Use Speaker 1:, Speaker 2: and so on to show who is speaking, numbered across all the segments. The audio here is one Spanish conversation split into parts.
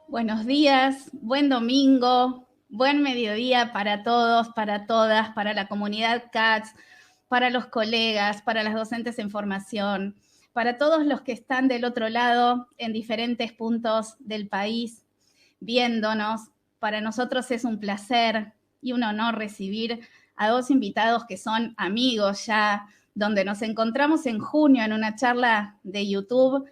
Speaker 1: Buenos días, buen domingo, buen mediodía para todos, para todas, para la comunidad CATS, para los colegas, para las docentes en formación, para todos los que están del otro lado en diferentes puntos del país viéndonos. Para nosotros es un placer y un honor recibir a dos invitados que son amigos ya, donde nos encontramos en junio en una charla de YouTube.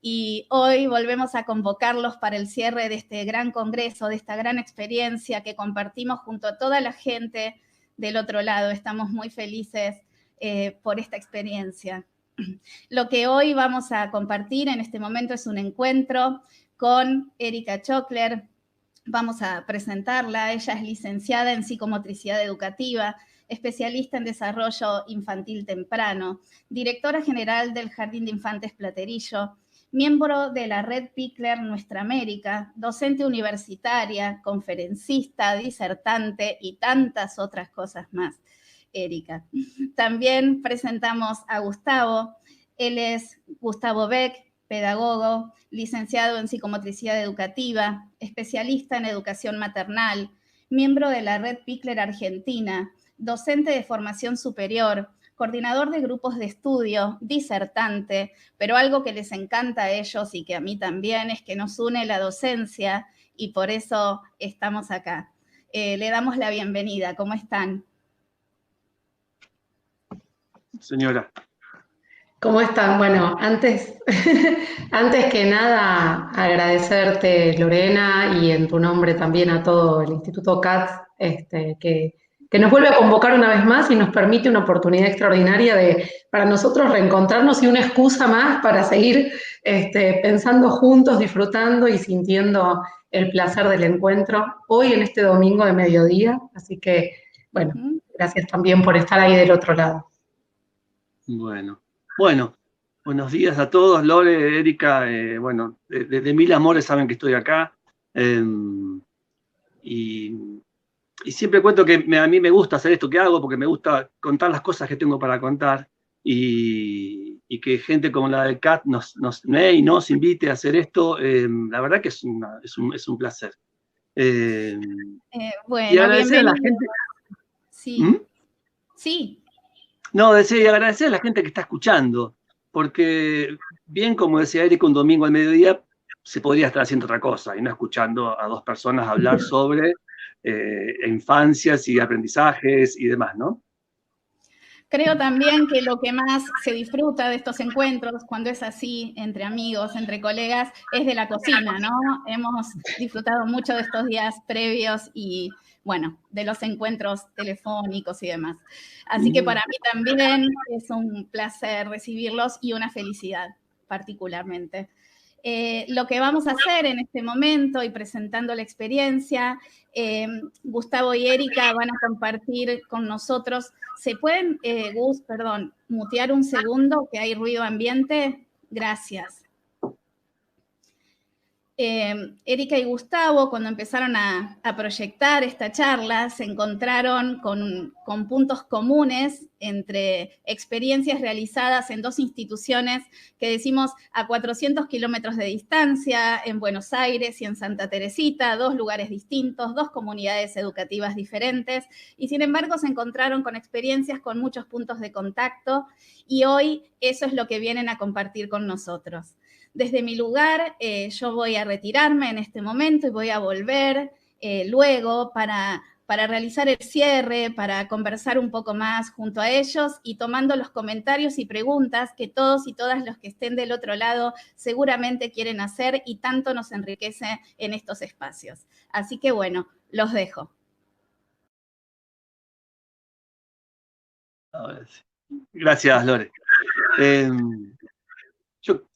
Speaker 1: Y hoy volvemos a convocarlos para el cierre de este gran congreso, de esta gran experiencia que compartimos junto a toda la gente del otro lado. Estamos muy felices por esta experiencia. Lo que hoy vamos a compartir en este momento es un encuentro con Erika Chockler. Vamos a presentarla. Ella es licenciada en psicomotricidad educativa, especialista en desarrollo infantil temprano, directora general del Jardín de Infantes Platerillo, miembro de la Red Pickler Nuestra América, docente universitaria, conferencista, disertante y tantas otras cosas más, Erika. También presentamos a Gustavo. Él es Gustavo Beck, pedagogo, licenciado en psicomotricidad educativa, especialista en educación maternal, miembro de la Red Pickler Argentina, docente de formación superior, coordinador de grupos de estudio, disertante, pero algo que les encanta a ellos y que a mí también es que nos une la docencia y por eso estamos acá. Le damos la bienvenida. ¿Cómo están?
Speaker 2: Señora.
Speaker 3: ¿Cómo están? Bueno, antes que nada, agradecerte, Lorena, y en tu nombre también a todo el Instituto CATS, que nos vuelve a convocar una vez más y nos permite una oportunidad extraordinaria para nosotros reencontrarnos y una excusa más para seguir pensando juntos, disfrutando y sintiendo el placer del encuentro hoy en este domingo de mediodía. Así que, bueno, gracias también por estar ahí del otro lado.
Speaker 2: Bueno, buenos días a todos, Lore, Erika, de mil amores saben que estoy acá, y siempre cuento que a mí me gusta hacer esto que hago, porque me gusta contar las cosas que tengo para contar, y que gente como la del CAT nos invite a hacer esto, la verdad que es un placer.
Speaker 1: Bueno,
Speaker 2: y agradecer a la gente.
Speaker 1: Sí. Sí.
Speaker 2: No, decía, agradecer a la gente que está escuchando, porque bien como decía Erika, un domingo al mediodía se podría estar haciendo otra cosa y no escuchando a dos personas hablar sobre infancias y aprendizajes y demás, ¿no?
Speaker 1: Creo también que lo que más se disfruta de estos encuentros, cuando es así, entre amigos, entre colegas, es de la cocina, ¿no? Hemos disfrutado mucho de estos días previos y, bueno, de los encuentros telefónicos y demás. Así que para mí también es un placer recibirlos y una felicidad, particularmente. Lo que vamos a hacer en este momento y presentando la experiencia, Gustavo y Erika van a compartir con nosotros. ¿Se pueden, Gus, perdón, mutear un segundo, que hay ruido ambiente? Gracias. Erika y Gustavo, cuando empezaron a proyectar esta charla, se encontraron con puntos comunes entre experiencias realizadas en dos instituciones que decimos a 400 kilómetros de distancia, en Buenos Aires y en Santa Teresita, dos lugares distintos, dos comunidades educativas diferentes, y sin embargo se encontraron con experiencias con muchos puntos de contacto, y hoy eso es lo que vienen a compartir con nosotros. Desde mi lugar, yo voy a retirarme en este momento y voy a volver luego para realizar el cierre, para conversar un poco más junto a ellos y tomando los comentarios y preguntas que todos y todas los que estén del otro lado seguramente quieren hacer y tanto nos enriquece en estos espacios. Así que bueno, los dejo.
Speaker 2: Gracias, Lore.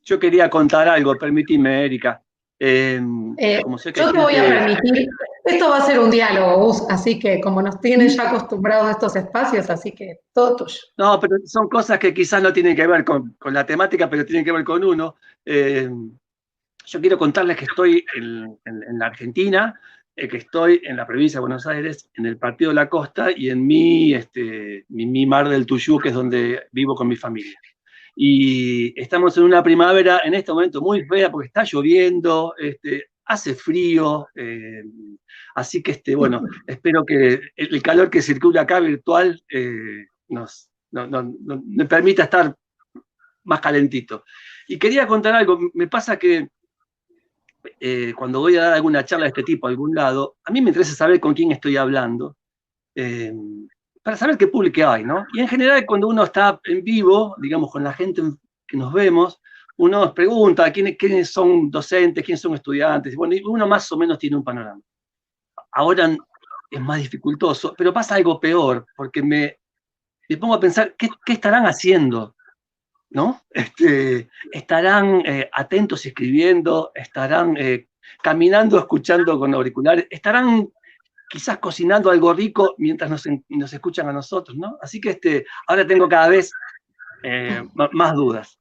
Speaker 2: Yo quería contar algo, permíteme, Erika.
Speaker 3: Como sé que yo te voy a permitir, esto va a ser un diálogo, Gus, así que como nos tienen ya acostumbrados a estos espacios, así que todo tuyo.
Speaker 2: No, pero son cosas que quizás no tienen que ver con la temática, pero tienen que ver con uno. Yo quiero contarles que estoy en la Argentina, que estoy en la provincia de Buenos Aires, en el Partido de la Costa y en mi Mar del Tuyú, que es donde vivo con mi familia. Y estamos en una primavera en este momento muy fea porque está lloviendo, hace frío, así que bueno, espero que el calor que circula acá virtual me permita estar más calentito. Y quería contar algo, me pasa que cuando voy a dar alguna charla de este tipo a algún lado, a mí me interesa saber con quién estoy hablando, para saber qué público hay, ¿no? Y en general cuando uno está en vivo, digamos, con la gente que nos vemos, uno nos pregunta quiénes son docentes, quiénes son estudiantes, bueno, y uno más o menos tiene un panorama. Ahora es más dificultoso, pero pasa algo peor, porque me pongo a pensar, ¿qué estarán haciendo? ¿No? Estarán atentos escribiendo, estarán caminando, escuchando con auriculares, estarán quizás cocinando algo rico mientras nos escuchan a nosotros, ¿no? Así que ahora tengo cada vez más dudas.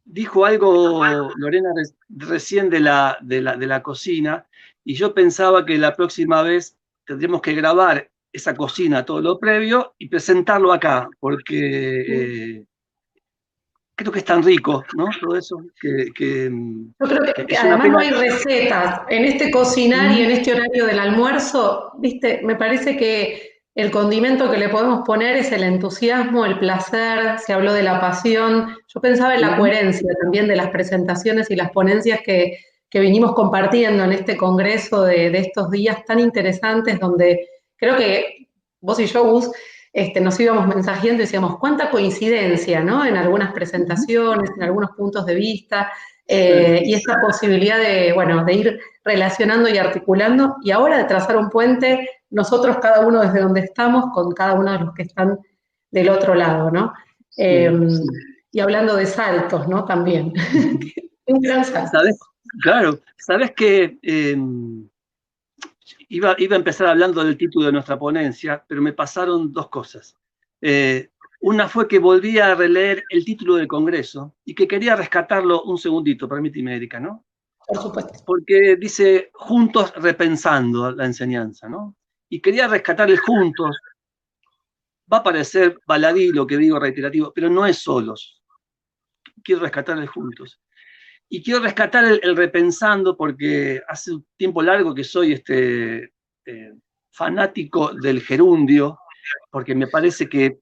Speaker 2: Dijo algo Lorena recién de la cocina, y yo pensaba que la próxima vez tendríamos que grabar esa cocina, todo lo previo, y presentarlo acá, porque creo que es tan rico, ¿no? Todo eso
Speaker 3: yo creo que además no hay recetas. En este cocinar y en este horario del almuerzo, ¿viste? Me parece que el condimento que le podemos poner es el entusiasmo, el placer, se habló de la pasión. Yo pensaba en la coherencia también de las presentaciones y las ponencias que vinimos compartiendo en este congreso de estos días tan interesantes, donde creo que vos y yo, Gus, nos íbamos mensajeando y decíamos, cuánta coincidencia, ¿no? En algunas presentaciones, en algunos puntos de vista, y esta posibilidad de ir relacionando y articulando, y ahora de trazar un puente, nosotros cada uno desde donde estamos, con cada uno de los que están del otro lado, ¿no? Y hablando de saltos, ¿no? También. Un gran salto.
Speaker 2: Claro, sabes que iba a empezar hablando del título de nuestra ponencia, pero me pasaron dos cosas. Una fue que volví a releer el título del Congreso y que quería rescatarlo un segundito, permíteme, Erika, ¿no?
Speaker 3: Por supuesto.
Speaker 2: Porque dice, juntos repensando la enseñanza, ¿no? Y quería rescatar el juntos. Va a parecer baladí lo que digo, reiterativo, pero no es solos. Quiero rescatar el juntos. Y quiero rescatar el repensando porque hace un tiempo largo que soy fanático del gerundio, porque me parece que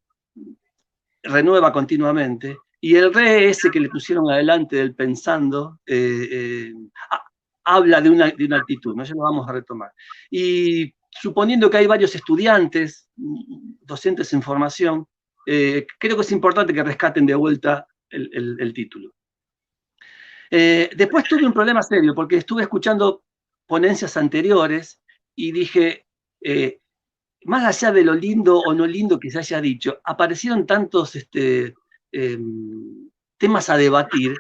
Speaker 2: renueva continuamente, y el re ese que le pusieron adelante del pensando habla de una actitud, ¿no? Ya lo vamos a retomar. Y suponiendo que hay varios estudiantes, docentes en formación, creo que es importante que rescaten de vuelta el título. Después tuve un problema serio, porque estuve escuchando ponencias anteriores y dije, más allá de lo lindo o no lindo que se haya dicho, aparecieron tantos temas a debatir,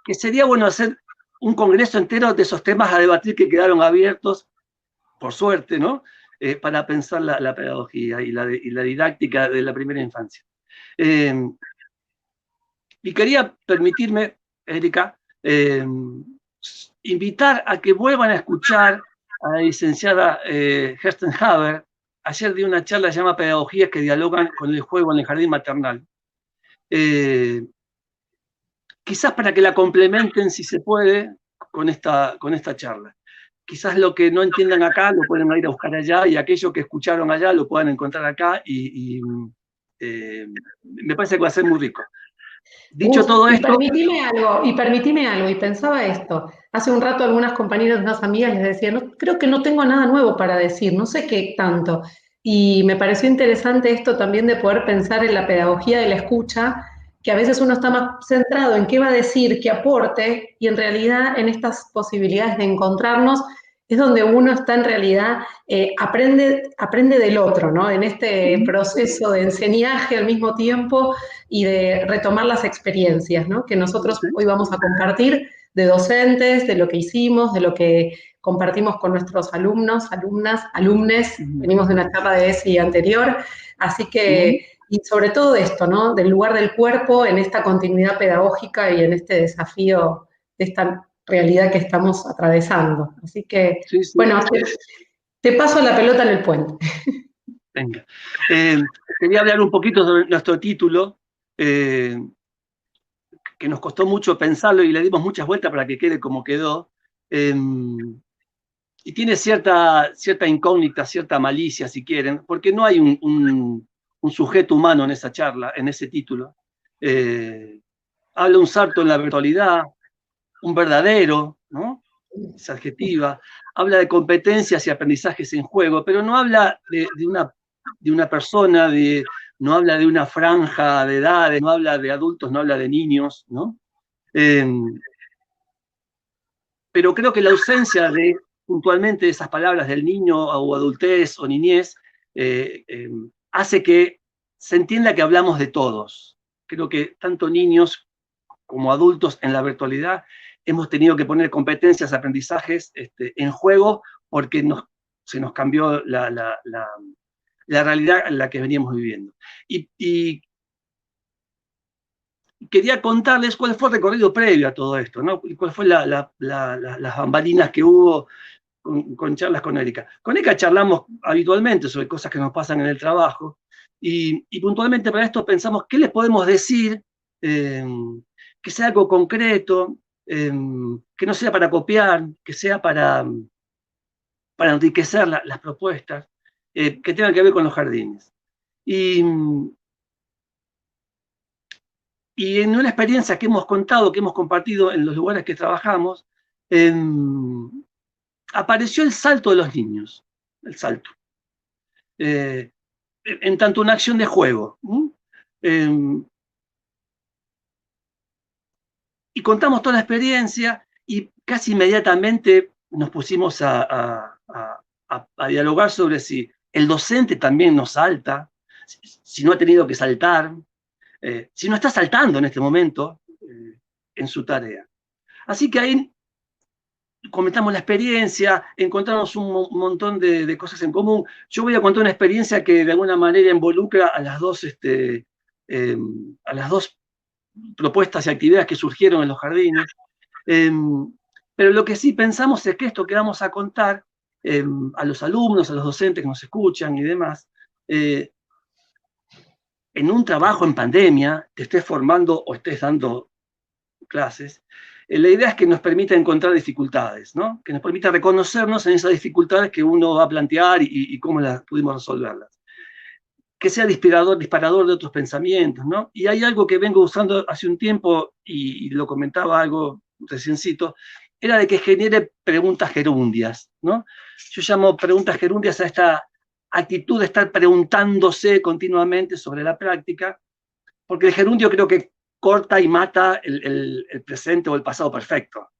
Speaker 2: que sería bueno hacer un congreso entero de esos temas a debatir que quedaron abiertos, por suerte, ¿no? Para pensar la pedagogía y la didáctica de la primera infancia. Y quería permitirme, Erika, invitar a que vuelvan a escuchar a la licenciada Kerstin Haber. Ayer di una charla que se llama Pedagogías que dialogan con el juego en el jardín maternal. Quizás para que la complementen, si se puede, con esta charla. Quizás lo que no entiendan acá lo pueden ir a buscar allá, y aquello que escucharon allá lo puedan encontrar acá, y me parece que va a ser muy rico. Dicho todo esto...
Speaker 3: Permitime algo, y pensaba esto. Hace un rato algunas compañeras, unas amigas les decían, no, creo que no tengo nada nuevo para decir, no sé qué tanto. Y me pareció interesante esto también de poder pensar en la pedagogía de la escucha, que a veces uno está más centrado en qué va a decir, qué aporte, y en realidad en estas posibilidades de encontrarnos es donde uno está en realidad, aprende del otro, ¿no? En este proceso de enseñaje al mismo tiempo y de retomar las experiencias, ¿no? Que nosotros hoy vamos a compartir de docentes, de lo que hicimos, de lo que compartimos con nuestros alumnos, alumnas, alumnes, venimos de una etapa de ESI anterior, así que, y sobre todo esto, ¿no? Del lugar del cuerpo en esta continuidad pedagógica y en este desafío de esta realidad que estamos atravesando. Así que, bueno, te paso la pelota en el puente.
Speaker 2: Venga. Quería hablar un poquito sobre nuestro título, que nos costó mucho pensarlo y le dimos muchas vueltas para que quede como quedó. Y tiene cierta incógnita, cierta malicia, si quieren, porque no hay un sujeto humano en esa charla, en ese título. Habla un salto en la virtualidad, un verdadero, ¿no? Es adjetiva. Habla de competencias y aprendizajes en juego, pero no habla de una persona, no habla de una franja de edades, no habla de adultos, no habla de niños, ¿no? Pero creo que la ausencia de, puntualmente, esas palabras del niño o adultez o niñez, hace que se entienda que hablamos de todos. Creo que tanto niños como adultos en la virtualidad hemos tenido que poner competencias, aprendizajes en juego, porque se nos cambió la realidad en la que veníamos viviendo. Y quería contarles cuál fue el recorrido previo a todo esto, ¿no? Y cuál fue las bambalinas que hubo con charlas con Erika. Con Erika charlamos habitualmente sobre cosas que nos pasan en el trabajo, y puntualmente para esto pensamos, ¿qué les podemos decir? Que sea algo concreto, que no sea para copiar, que sea para enriquecer las propuestas, que tengan que ver con los jardines. Y en una experiencia que hemos contado, que hemos compartido en los lugares que trabajamos, apareció el salto de los niños, el salto. En tanto una acción de juego. Y contamos toda la experiencia, y casi inmediatamente nos pusimos a dialogar sobre si el docente también nos salta, si no ha tenido que saltar, si no está saltando en este momento en su tarea. Así que ahí comentamos la experiencia, encontramos un montón de cosas en común. Yo voy a contar una experiencia que de alguna manera involucra a las dos propuestas y actividades que surgieron en los jardines. Pero lo que sí pensamos es que esto que vamos a contar a los alumnos, a los docentes que nos escuchan y demás, en un trabajo en pandemia, te estés formando o estés dando clases, la idea es que nos permita encontrar dificultades, ¿no? Que nos permita reconocernos en esas dificultades que uno va a plantear y cómo las pudimos resolverlas. Que sea disparador de otros pensamientos, ¿no? Y hay algo que vengo usando hace un tiempo, y lo comentaba algo reciencito, era de que genere preguntas gerundias, ¿no? Yo llamo preguntas gerundias a esta actitud de estar preguntándose continuamente sobre la práctica, porque el gerundio creo que corta y mata el presente o el pasado perfecto.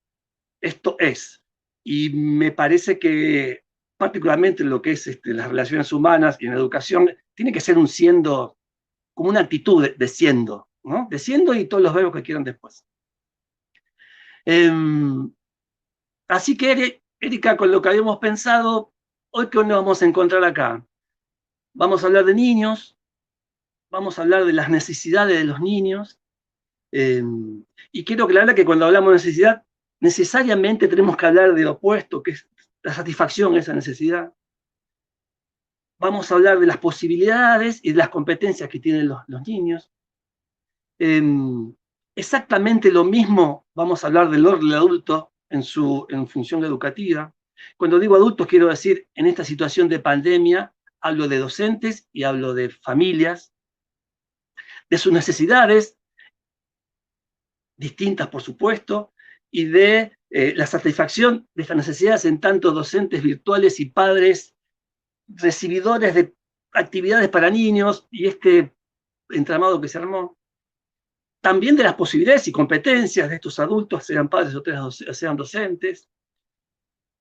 Speaker 2: Esto es. Y me parece que, particularmente en lo que es las relaciones humanas y en la educación, tiene que ser un siendo, como una actitud de siendo, ¿no? De siendo y todos los verbos que quieran después. Así que, Erika, con lo que habíamos pensado, hoy que nos vamos a encontrar acá, vamos a hablar de niños, vamos a hablar de las necesidades de los niños, y quiero aclarar que cuando hablamos de necesidad, necesariamente tenemos que hablar de lo opuesto, que es la satisfacción de esa necesidad. Vamos a hablar de las posibilidades y de las competencias que tienen los niños. Exactamente lo mismo vamos a hablar del rol del adulto en función educativa. Cuando digo adultos, quiero decir, en esta situación de pandemia, hablo de docentes y hablo de familias, de sus necesidades, distintas por supuesto, y de la satisfacción de estas necesidades en tanto docentes virtuales y padres recibidores de actividades para niños y este entramado que se armó. También de las posibilidades y competencias de estos adultos, sean padres o sean docentes.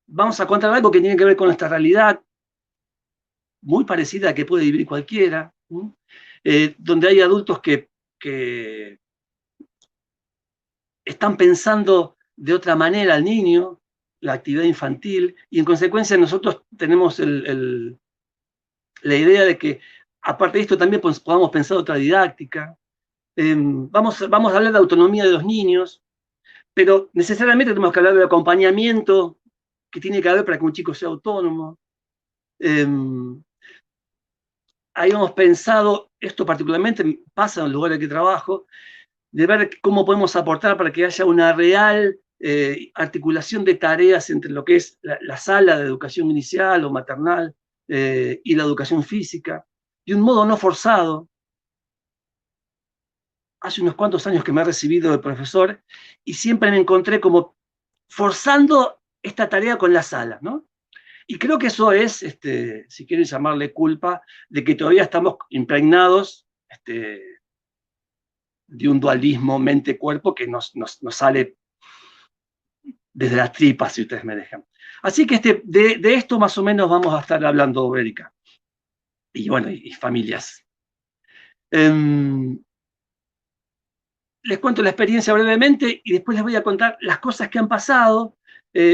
Speaker 2: Vamos a contar algo que tiene que ver con nuestra realidad, muy parecida a que puede vivir cualquiera, donde hay adultos que están pensando de otra manera al niño, la actividad infantil, y en consecuencia nosotros tenemos la idea de que, aparte de esto, también podamos pensar otra didáctica. Vamos a hablar de autonomía de los niños, pero necesariamente tenemos que hablar del acompañamiento que tiene que haber para que un chico sea autónomo. Habíamos pensado, esto particularmente pasa en el lugar en el que trabajo, de ver cómo podemos aportar para que haya una real articulación de tareas entre lo que es la sala de educación inicial o maternal y la educación física, de un modo no forzado. Hace unos cuantos años que me he recibido de profesor y siempre me encontré como forzando esta tarea con la sala, ¿no? Y creo que eso es, si quieren llamarle culpa, de que todavía estamos impregnados de un dualismo mente-cuerpo que nos sale desde las tripas, si ustedes me dejan. Así que de esto más o menos vamos a estar hablando, Erika. Y bueno, y familias. Les cuento la experiencia brevemente y después les voy a contar las cosas que han pasado,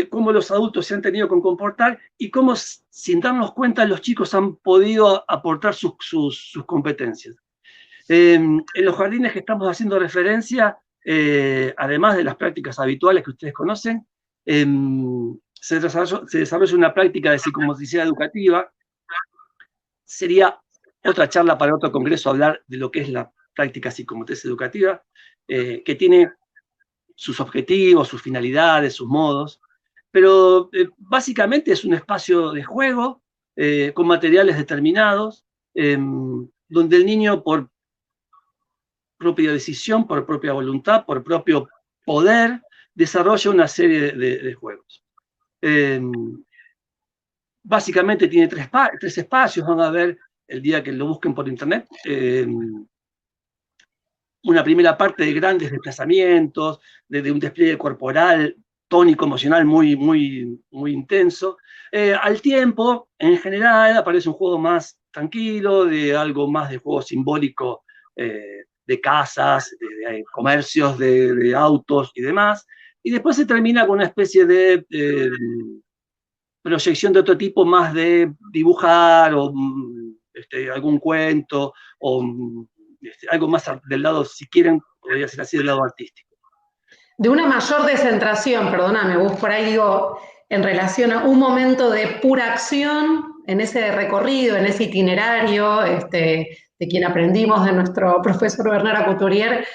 Speaker 2: cómo los adultos se han tenido que comportar y cómo, sin darnos cuenta, los chicos han podido aportar sus competencias. En los jardines que estamos haciendo referencia, además de las prácticas habituales que ustedes conocen, se desarrolla una práctica de psicomotricidad educativa. Sería otra charla para otro congreso hablar de lo que es la práctica psicomotriz educativa, que tiene sus objetivos, sus finalidades, sus modos, pero básicamente es un espacio de juego con materiales determinados, donde el niño por propia decisión, por propia voluntad, por propio poder, desarrolla una serie de juegos. Básicamente tiene tres espacios, van a ver el día que lo busquen por internet. Una primera parte de grandes desplazamientos, de un despliegue corporal, tónico, emocional muy, muy, muy intenso. Al tiempo, en general, aparece un juego más tranquilo, de algo más de juego simbólico, de casas, de comercios, de autos y demás. Y después se termina con una especie de proyección de otro tipo, más de dibujar o algún cuento o algo más del lado, si quieren, podría ser así, del lado artístico.
Speaker 3: De una mayor descentración, perdóname, vos por ahí digo, en relación a un momento de pura acción en ese recorrido, en ese itinerario, de quien aprendimos de nuestro profesor Bernard Couturier,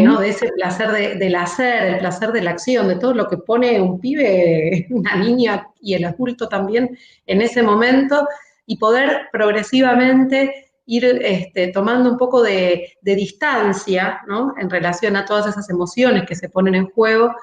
Speaker 3: ¿no? De ese placer del hacer, el placer de la acción, de todo lo que pone un pibe, una niña y el adulto también en ese momento, y poder progresivamente ir tomando un poco de distancia, ¿no? En relación a todas esas emociones que se ponen en juego,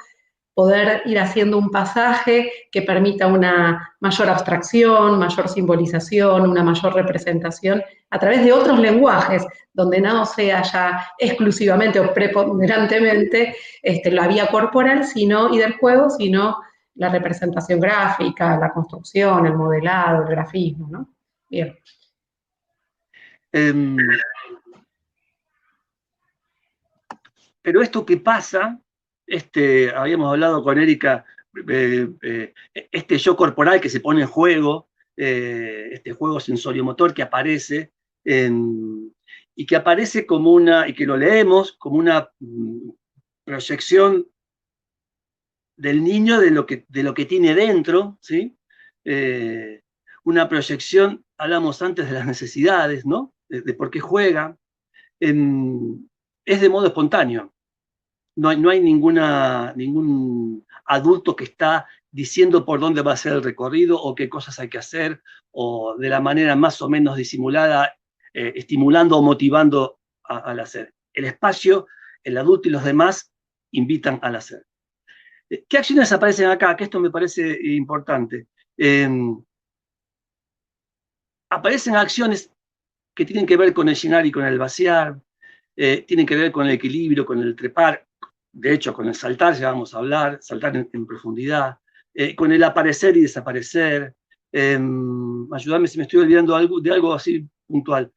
Speaker 3: poder ir haciendo un pasaje que permita una mayor abstracción, mayor simbolización, una mayor representación a través de otros lenguajes, donde no sea ya exclusivamente o preponderantemente la vía corporal y del juego, sino la representación gráfica, la construcción, el modelado, el grafismo, ¿no? Bien.
Speaker 2: pero esto que pasa, habíamos hablado con Erika, este yo corporal que se pone en juego, este juego sensoriomotor que aparece, y que aparece como y que lo leemos como una proyección del niño de lo que tiene dentro, ¿sí? Una proyección, hablamos antes de las necesidades, ¿no? De por qué juega. Es de modo espontáneo. No hay ningún adulto que está diciendo por dónde va a ser el recorrido o qué cosas hay que hacer, o de la manera más o menos disimulada, estimulando o motivando al hacer. El espacio, el adulto y los demás invitan al hacer. ¿Qué acciones aparecen acá? Que esto me parece importante. Aparecen acciones que tienen que ver con el llenar y con el vaciar, tienen que ver con el equilibrio, con el trepar, de hecho con el saltar, ya vamos a hablar, saltar en profundidad, con el aparecer y desaparecer. Ayúdame si me estoy olvidando de algo así puntual.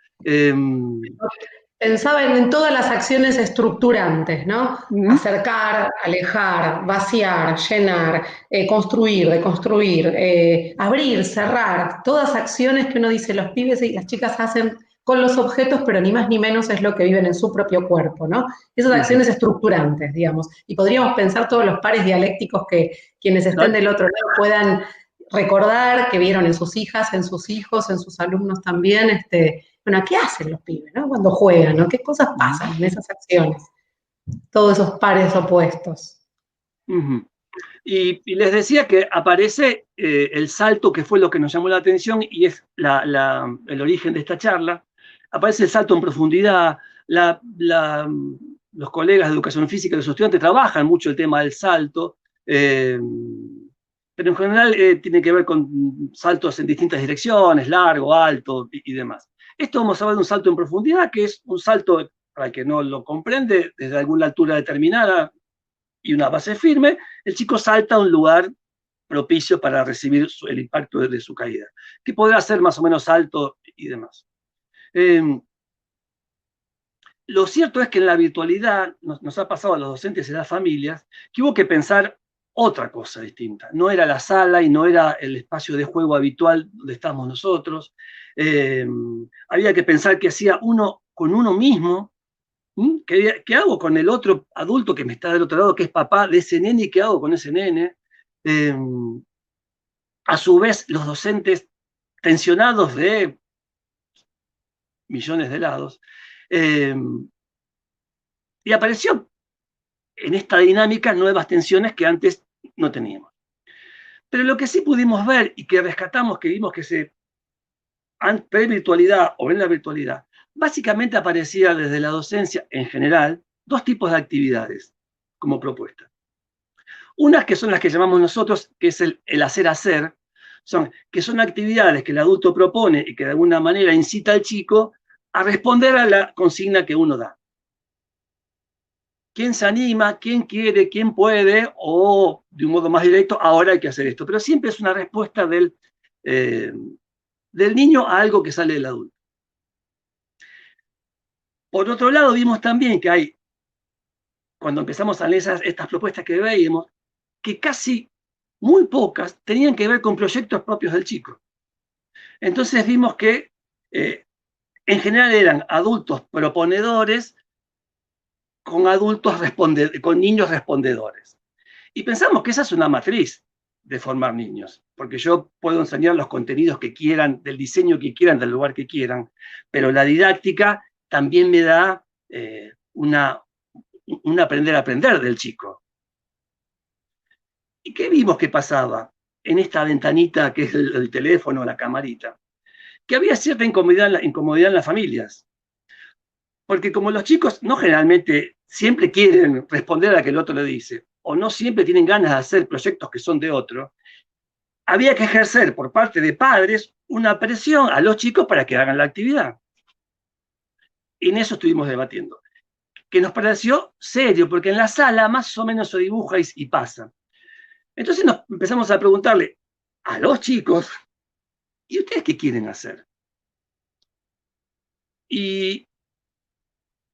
Speaker 3: Pensaba en todas las acciones estructurantes, ¿no? Acercar, alejar, vaciar, llenar, construir, deconstruir, abrir, cerrar, todas acciones que uno dice los pibes y las chicas hacen con los objetos, pero ni más ni menos es lo que viven en su propio cuerpo, ¿no? Esas acciones estructurantes, digamos. Y podríamos pensar todos los pares dialécticos que quienes estén del otro lado puedan recordar, que vieron en sus hijas, en sus hijos, en sus alumnos también, bueno, ¿qué hacen los pibes, ¿no? Cuando juegan, ¿no? ¿Qué cosas pasan en esas acciones? Todos esos pares opuestos.
Speaker 2: Y les decía que aparece el salto, que fue lo que nos llamó la atención y es el origen de esta charla. Aparece el salto en profundidad. Los colegas de educación física, los estudiantes, trabajan mucho el tema del salto, pero en general tiene que ver con saltos en distintas direcciones, largo, alto y demás. Esto vamos a ver de un salto en profundidad, que es un salto, para el que no lo comprende, desde alguna altura determinada y una base firme, el chico salta a un lugar propicio para recibir el impacto de su caída, que podrá ser más o menos alto y demás. Lo cierto es que en la virtualidad nos ha pasado a los docentes y a las familias que hubo que pensar otra cosa distinta. No era la sala y no era el espacio de juego habitual donde estamos nosotros. Había que pensar qué hacía uno con uno mismo. ¿Qué hago con el otro adulto que me está del otro lado, que es papá de ese nene, y qué hago con ese nene? A su vez, los docentes tensionados de millones de lados, y apareció en esta dinámica nuevas tensiones que antes no teníamos. Pero lo que sí pudimos ver y que rescatamos, que vimos que pre-virtualidad o en la virtualidad, básicamente aparecía desde la docencia en general dos tipos de actividades como propuesta. Unas que son las que llamamos nosotros, que es el hacer, que son actividades que el adulto propone y que de alguna manera incita al chico a responder a la consigna que uno da. ¿Quién se anima? ¿Quién quiere? ¿Quién puede? O, de un modo más directo, ahora hay que hacer esto. Pero siempre es una respuesta del niño a algo que sale del adulto. Por otro lado, vimos también que hay, cuando empezamos a leer estas propuestas que veíamos, que casi muy pocas tenían que ver con proyectos propios del chico. Entonces vimos que en general eran adultos proponedores con niños respondedores. Y pensamos que esa es una matriz de formar niños, porque yo puedo enseñar los contenidos que quieran, del diseño que quieran, del lugar que quieran, pero la didáctica también me da un aprender a aprender del chico. ¿Y qué vimos que pasaba en esta ventanita que es el teléfono, la camarita? Que había cierta incomodidad en las familias. Porque como los chicos no generalmente siempre quieren responder a lo que el otro le dice, o no siempre tienen ganas de hacer proyectos que son de otro, había que ejercer por parte de padres una presión a los chicos para que hagan la actividad. Y en eso estuvimos debatiendo. Que nos pareció serio, porque en la sala más o menos se dibuja y pasa. Entonces nos empezamos a preguntarle a los chicos, ¿y ustedes qué quieren hacer? Y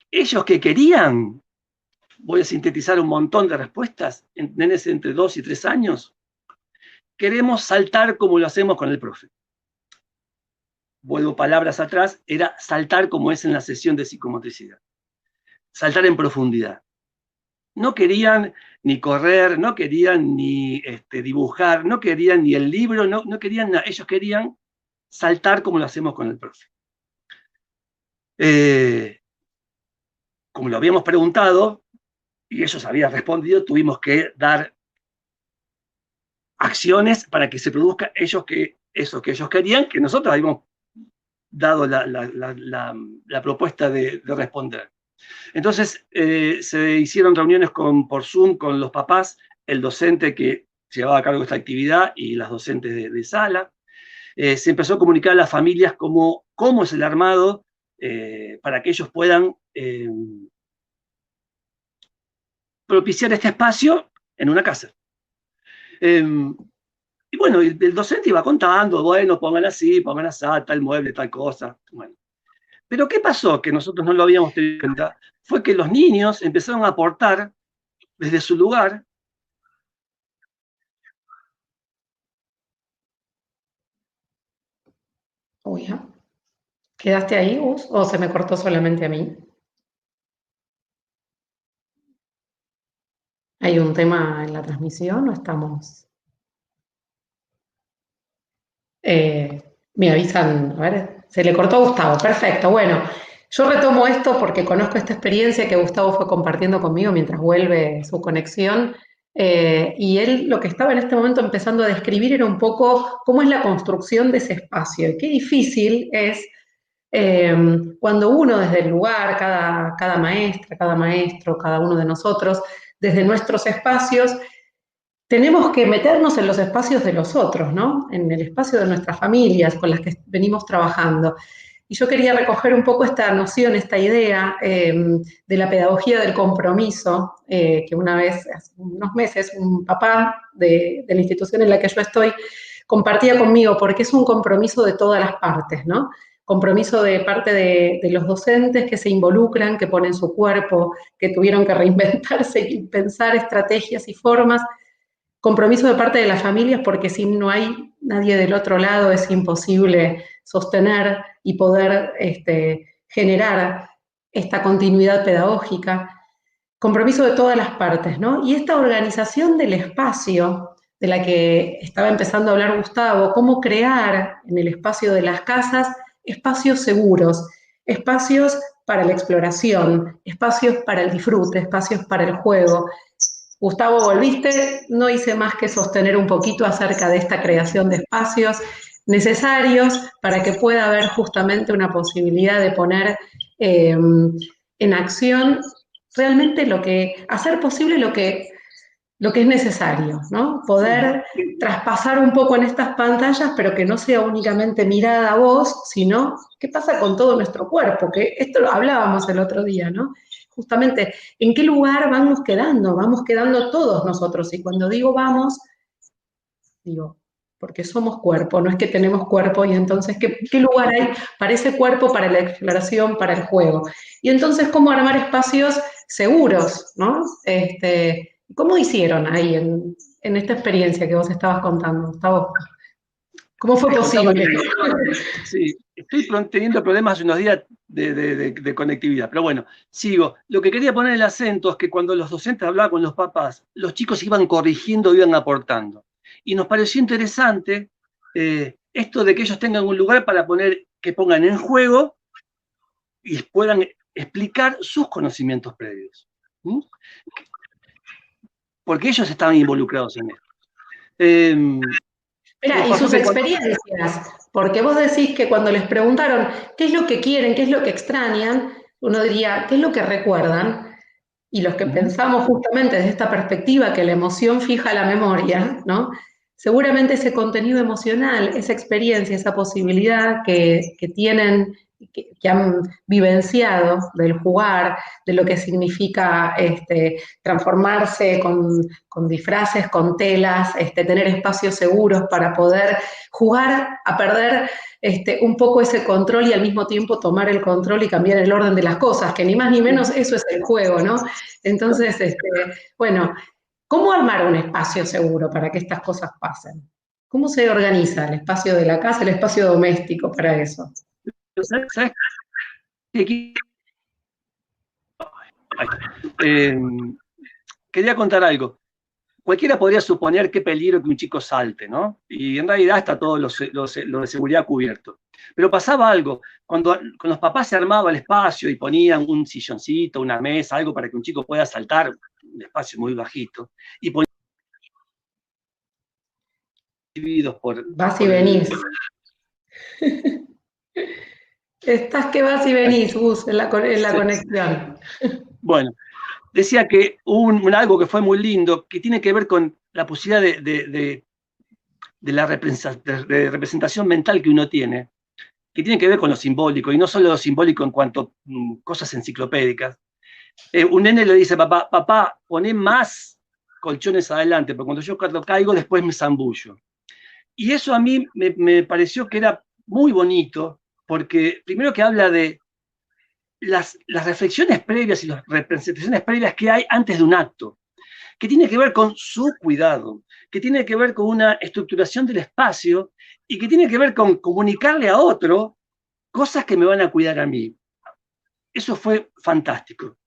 Speaker 2: ellos que querían, voy a sintetizar un montón de respuestas, en nenes entre 2 y 3 años, queremos saltar como lo hacemos con el profe. Vuelvo palabras atrás, era saltar como es en la sesión de psicomotricidad. Saltar en profundidad. No querían ni correr, no querían ni dibujar, no querían ni el libro, no querían nada. Ellos querían saltar como lo hacemos con el profe. Como lo habíamos preguntado, y ellos habían respondido, tuvimos que dar acciones para que se produzca eso que ellos querían, que nosotros habíamos dado la propuesta de responder. Entonces, se hicieron reuniones por Zoom con los papás, el docente que llevaba a cargo esta actividad y las docentes de sala. Se empezó a comunicar a las familias cómo es el armado para que ellos puedan propiciar este espacio en una casa. Y bueno, el docente iba contando, bueno, pongan así, pongan así, tal mueble, tal cosa. Bueno. Pero ¿qué pasó? Que nosotros no lo habíamos tenido en cuenta. Fue que los niños empezaron a aportar desde su lugar.
Speaker 3: Uy, ¿quedaste ahí, Gus? ¿O se me cortó solamente a mí? ¿Hay un tema en la transmisión o estamos? Me avisan, a ver, se le cortó a Gustavo, perfecto. Bueno, yo retomo esto porque conozco esta experiencia que Gustavo fue compartiendo conmigo mientras vuelve su conexión. Y él lo que estaba en este momento empezando a describir era un poco cómo es la construcción de ese espacio. Y qué difícil es cuando uno desde el lugar, cada maestra, cada maestro, cada uno de nosotros, desde nuestros espacios, tenemos que meternos en los espacios de los otros, ¿no? En el espacio de nuestras familias con las que venimos trabajando. Y yo quería recoger un poco esta noción, esta idea de la pedagogía del compromiso, que una vez, hace unos meses, un papá de la institución en la que yo estoy compartía conmigo, porque es un compromiso de todas las partes, ¿no? Compromiso de parte de los docentes que se involucran, que ponen su cuerpo, que tuvieron que reinventarse y pensar estrategias y formas. Compromiso de parte de las familias, porque si no hay nadie del otro lado es imposible sostener y poder generar esta continuidad pedagógica. Compromiso de todas las partes, ¿no? Y esta organización del espacio de la que estaba empezando a hablar Gustavo, cómo crear en el espacio de las casas espacios seguros, espacios para la exploración, espacios para el disfrute, espacios para el juego. Gustavo, volviste, no hice más que sostener un poquito acerca de esta creación de espacios necesarios para que pueda haber justamente una posibilidad de poner en acción realmente hacer posible lo que es necesario, ¿no? Poder traspasar un poco en estas pantallas, pero que no sea únicamente mirada a vos, sino qué pasa con todo nuestro cuerpo, que esto lo hablábamos el otro día, ¿no? Justamente, ¿en qué lugar vamos quedando? Vamos quedando todos nosotros. Y cuando digo vamos, digo, porque somos cuerpo, no es que tenemos cuerpo y entonces, ¿qué lugar hay para ese cuerpo, para la exploración, para el juego? Y entonces, ¿cómo armar espacios seguros, ¿no? ¿Cómo hicieron ahí en esta experiencia que vos estabas contando, Gustavo? ¿Cómo fue posible?
Speaker 2: Sí, estoy teniendo problemas hace unos días de conectividad, pero bueno, sigo. Lo que quería poner el acento es que cuando los docentes hablaban con los papás, los chicos iban corrigiendo, iban aportando. Y nos pareció interesante esto de que ellos tengan un lugar para que pongan en juego y puedan explicar sus conocimientos previos. Porque ellos estaban involucrados en esto.
Speaker 3: Mira, y sus experiencias, porque vos decís que cuando les preguntaron qué es lo que quieren, qué es lo que extrañan, uno diría, ¿qué es lo que recuerdan? Y los que pensamos justamente desde esta perspectiva que la emoción fija la memoria, ¿no? Seguramente ese contenido emocional, esa experiencia, esa posibilidad que tienen que han vivenciado del jugar, de lo que significa transformarse con disfraces, con telas, tener espacios seguros para poder jugar a perder un poco ese control y al mismo tiempo tomar el control y cambiar el orden de las cosas, que ni más ni menos eso es el juego, ¿no? Entonces, bueno, ¿cómo armar un espacio seguro para que estas cosas pasen? ¿Cómo se organiza el espacio de la casa, el espacio doméstico para eso?
Speaker 2: ¿Sabes qué? Quería contar algo. Cualquiera podría suponer qué peligro que un chico salte, ¿no? Y en realidad está todo lo de seguridad cubierto. Pero pasaba algo, cuando los papás se armaba el espacio y ponían un silloncito, una mesa, algo para que un chico pueda saltar, un espacio muy bajito, y ponían divididos por...
Speaker 3: Vas y venís. Estás que vas y venís, Gus, en la conexión.
Speaker 2: Bueno, decía que hubo algo que fue muy lindo, que tiene que ver con la posibilidad de la representación mental que uno tiene, que tiene que ver con lo simbólico, y no solo lo simbólico en cuanto a cosas enciclopédicas. Un nene le dice, papá, poné más colchones adelante, porque cuando yo caigo después me zambullo. Y eso a mí me pareció que era muy bonito, porque primero que habla de las reflexiones previas y las representaciones previas que hay antes de un acto, que tiene que ver con su cuidado, que tiene que ver con una estructuración del espacio y que tiene que ver con comunicarle a otro cosas que me van a cuidar a mí. Eso fue fantástico.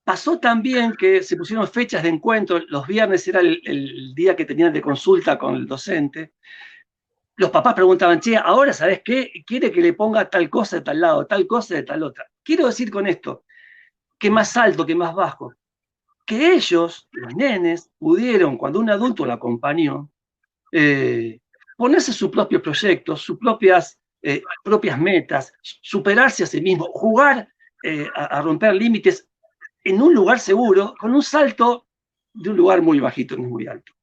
Speaker 2: Pasó también que se pusieron fechas de encuentro, los viernes era el día que tenían de consulta con el docente. Los papás preguntaban, che, ahora, ¿sabes qué? Quiere que le ponga tal cosa de tal lado, tal cosa de tal otra. Quiero decir con esto, que más alto, que más bajo, que ellos, los nenes, pudieron, cuando un adulto lo acompañó, ponerse sus propios proyectos, sus propias metas, superarse a sí mismos, jugar a romper límites en un lugar seguro, con un salto de un lugar muy bajito, no muy alto.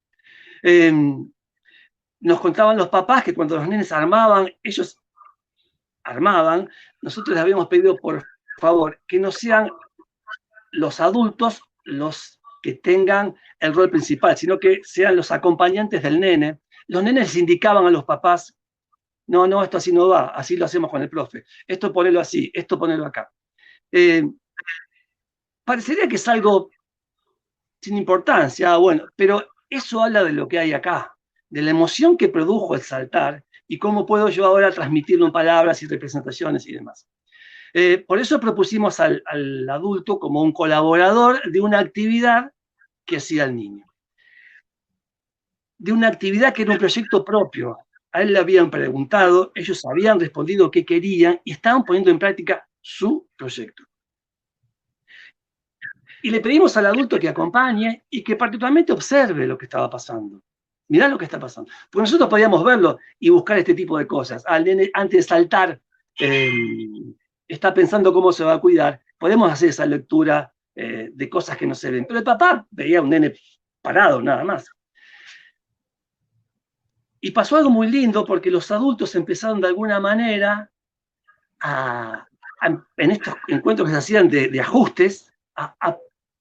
Speaker 2: Nos contaban los papás que cuando los nenes armaban, ellos armaban, nosotros les habíamos pedido, por favor, que no sean los adultos los que tengan el rol principal, sino que sean los acompañantes del nene. Los nenes les indicaban a los papás, no, esto así no va, así lo hacemos con el profe, esto ponelo así, esto ponelo acá. Parecería que es algo sin importancia, bueno, pero eso habla de lo que hay acá, de la emoción que produjo el saltar y cómo puedo yo ahora transmitirlo en palabras y representaciones y demás. Por eso propusimos al adulto como un colaborador de una actividad que hacía el niño. De una actividad que era un proyecto propio. A él le habían preguntado, ellos habían respondido qué querían y estaban poniendo en práctica su proyecto. Y le pedimos al adulto que acompañe y que particularmente observe lo que estaba pasando. Mirá lo que está pasando. Porque nosotros podíamos verlo y buscar este tipo de cosas. Al nene, antes de saltar, está pensando cómo se va a cuidar. Podemos hacer esa lectura de cosas que no se ven. Pero el papá veía a un nene parado, nada más. Y pasó algo muy lindo porque los adultos empezaron de alguna manera en estos encuentros que se hacían de ajustes, a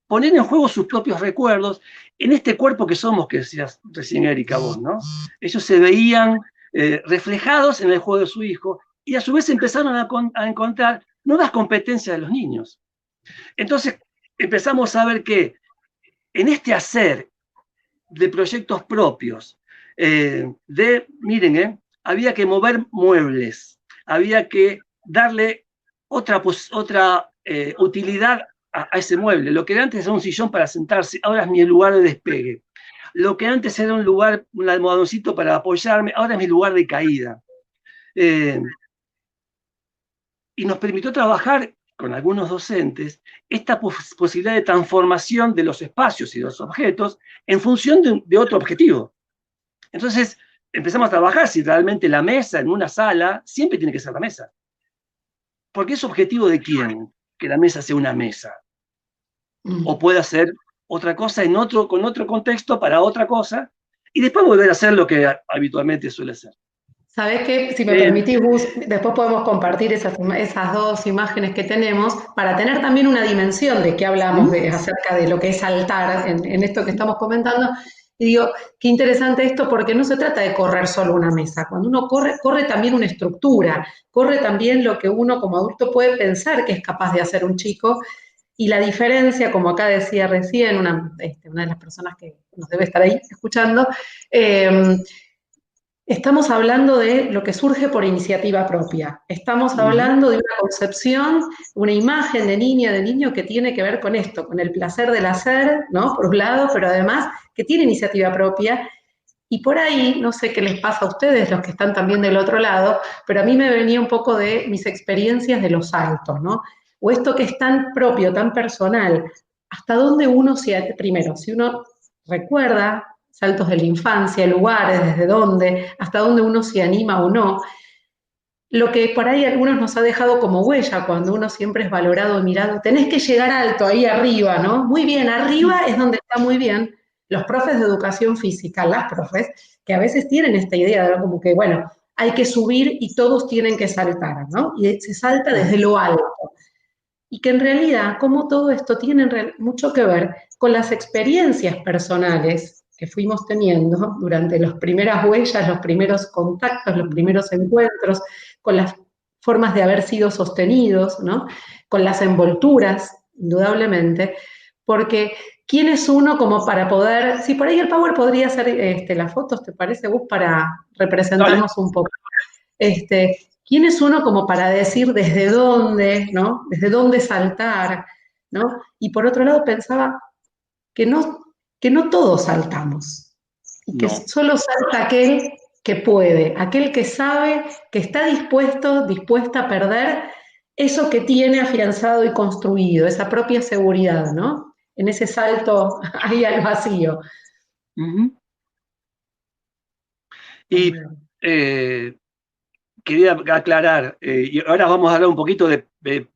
Speaker 2: poner en juego sus propios recuerdos en este cuerpo que somos, que decías recién Erika vos, ¿no? Ellos se veían reflejados en el juego de su hijo y a su vez empezaron a encontrar nuevas competencias de los niños. Entonces empezamos a ver que en este hacer de proyectos propios, miren, había que mover muebles, había que darle otra utilidad a ese mueble. Lo que antes era un sillón para sentarse, ahora es mi lugar de despegue. Lo que antes era un almohadoncito para apoyarme, ahora es mi lugar de caída. Y nos permitió trabajar con algunos docentes esta posibilidad de transformación de los espacios y de los objetos en función de otro objetivo. Entonces empezamos a trabajar si realmente la mesa en una sala siempre tiene que ser la mesa. Porque es objetivo de quién que la mesa sea una mesa. O puede hacer otra cosa con otro contexto para otra cosa y después volver a hacer lo que habitualmente suele hacer.
Speaker 3: ¿Sabés qué? Si me permitís, Gus, después podemos compartir esas dos imágenes que tenemos para tener también una dimensión de qué hablamos acerca de lo que es saltar en esto que estamos comentando. Y digo, qué interesante esto porque no se trata de correr solo una mesa. Cuando uno corre, corre también una estructura, corre también lo que uno como adulto puede pensar que es capaz de hacer un chico. Y la diferencia, como acá decía recién una de las personas que nos debe estar ahí escuchando, estamos hablando de lo que surge por iniciativa propia. Estamos hablando de una concepción, una imagen de niña, de niño que tiene que ver con esto, con el placer del hacer, ¿no? Por un lado, pero además que tiene iniciativa propia. Y por ahí, no sé qué les pasa a ustedes, los que están también del otro lado, pero a mí me venía un poco de mis experiencias de los saltos, ¿no? O esto que es tan propio, tan personal, hasta dónde uno primero, si uno recuerda saltos de la infancia, lugares, desde dónde, hasta dónde uno se anima o no. Lo que por ahí algunos nos ha dejado como huella cuando uno siempre es valorado y mirado, tenés que llegar alto, ahí arriba, ¿no? Muy bien, arriba es donde está muy bien. Los profes de educación física, las profes, que a veces tienen esta idea de como que, bueno, hay que subir y todos tienen que saltar, ¿no? Y se salta desde lo alto. Y que en realidad, como todo esto tiene mucho que ver con las experiencias personales que fuimos teniendo durante las primeras huellas, los primeros contactos, los primeros encuentros, con las formas de haber sido sostenidos, ¿no? Con las envolturas, indudablemente, porque ¿quién es uno como para poder, si por ahí el Power podría hacer las fotos, ¿te parece, Gus, para representarnos un poco? ¿Quién es uno como para decir desde dónde, ¿no? Desde dónde saltar, ¿no? Y por otro lado pensaba que no todos saltamos, y que solo salta aquel que puede, aquel que sabe, que está dispuesta a perder eso que tiene afianzado y construido, esa propia seguridad, ¿no? En ese salto ahí al vacío.
Speaker 2: Y quería aclarar, y ahora vamos a hablar un poquito de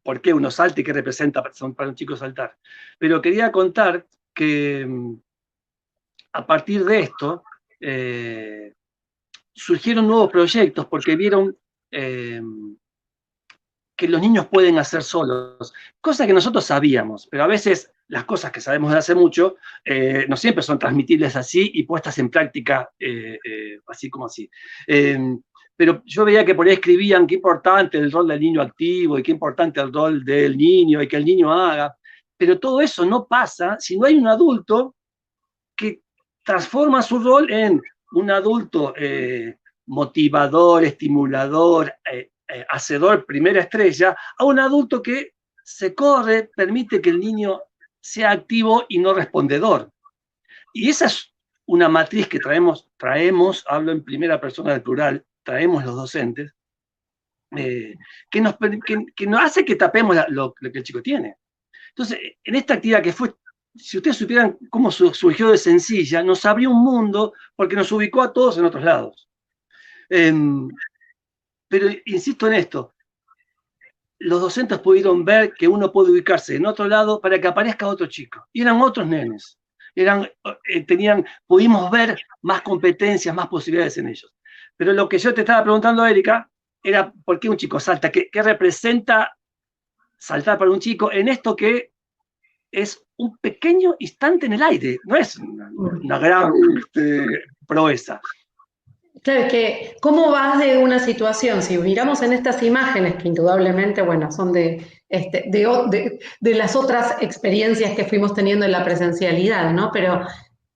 Speaker 2: por qué uno salta y qué representa para un chico saltar. Pero quería contar que a partir de esto surgieron nuevos proyectos porque vieron que los niños pueden hacer solos, cosas que nosotros sabíamos, pero a veces las cosas que sabemos de hace mucho no siempre son transmitibles así y puestas en práctica así como así. Pero yo veía que por ahí escribían qué importante el rol del niño activo y qué importante el rol del niño y que el niño haga, pero todo eso no pasa si no hay un adulto que transforma su rol en un adulto motivador, estimulador, hacedor, primera estrella, a un adulto que se corre, permite que el niño sea activo y no respondedor. Y esa es una matriz que traemos, hablo en primera persona del plural, traemos los docentes, que nos hace que tapemos lo que el chico tiene. Entonces, en esta actividad que fue, si ustedes supieran cómo surgió de sencilla, nos abrió un mundo porque nos ubicó a todos en otros lados. Pero insisto en esto, los docentes pudieron ver que uno puede ubicarse en otro lado para que aparezca otro chico. Y eran otros nenes. Pudimos ver más competencias, más posibilidades en ellos. Pero lo que yo te estaba preguntando, Erika, era por qué un chico salta, qué representa saltar para un chico en esto que es un pequeño instante en el aire, no es una gran proeza.
Speaker 3: Claro, es que ¿cómo vas de una situación? Si miramos en estas imágenes, que indudablemente, bueno, son de las otras experiencias que fuimos teniendo en la presencialidad, ¿no? Pero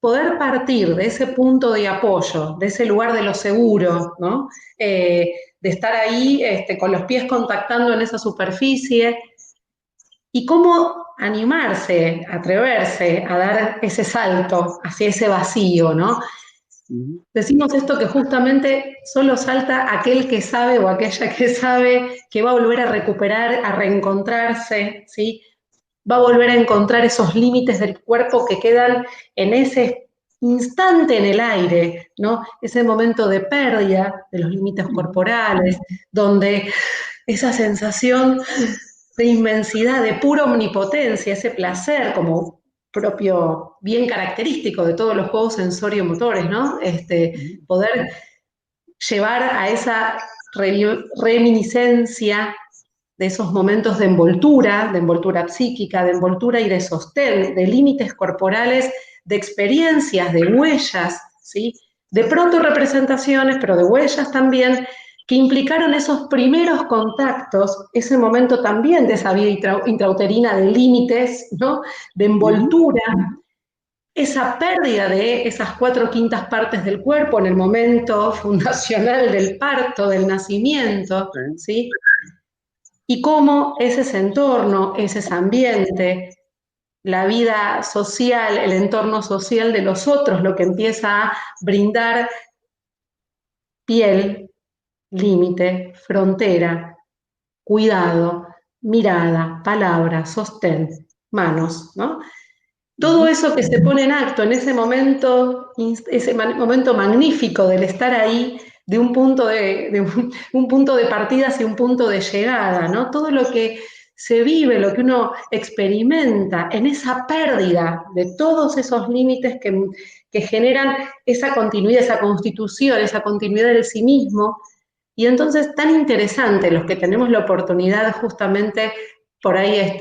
Speaker 3: poder partir de ese punto de apoyo, de ese lugar de lo seguro, ¿no? De estar ahí con los pies contactando en esa superficie, y cómo animarse, atreverse a dar ese salto hacia ese vacío, ¿no? Decimos esto que justamente solo salta aquel que sabe o aquella que sabe que va a volver a recuperar, a reencontrarse, ¿sí? Va a volver a encontrar esos límites del cuerpo que quedan en ese instante en el aire, ¿no? Ese momento de pérdida de los límites corporales, donde esa sensación de inmensidad, de pura omnipotencia, ese placer como propio, bien característico de todos los juegos sensorio-motores, ¿no? Poder llevar a esa reminiscencia de esos momentos de envoltura psíquica, de envoltura y de sostén, de límites corporales, de experiencias, de huellas, ¿sí? De pronto representaciones, pero de huellas también, que implicaron esos primeros contactos, ese momento también de esa vida intrauterina de límites, ¿no? De envoltura, esa pérdida de esas 4/5 partes del cuerpo en el momento fundacional del parto, del nacimiento, ¿sí? Y cómo es ese entorno, es ese ambiente, la vida social, el entorno social de los otros, lo que empieza a brindar piel, límite, frontera, cuidado, mirada, palabra, sostén, manos, ¿no? Todo eso que se pone en acto en ese momento magnífico del estar ahí, de un punto un punto de partida hacia un punto de llegada, ¿no? Todo lo que se vive, lo que uno experimenta en esa pérdida de todos esos límites que generan esa continuidad, esa constitución, esa continuidad del sí mismo. Y entonces tan interesante los que tenemos la oportunidad justamente por ahí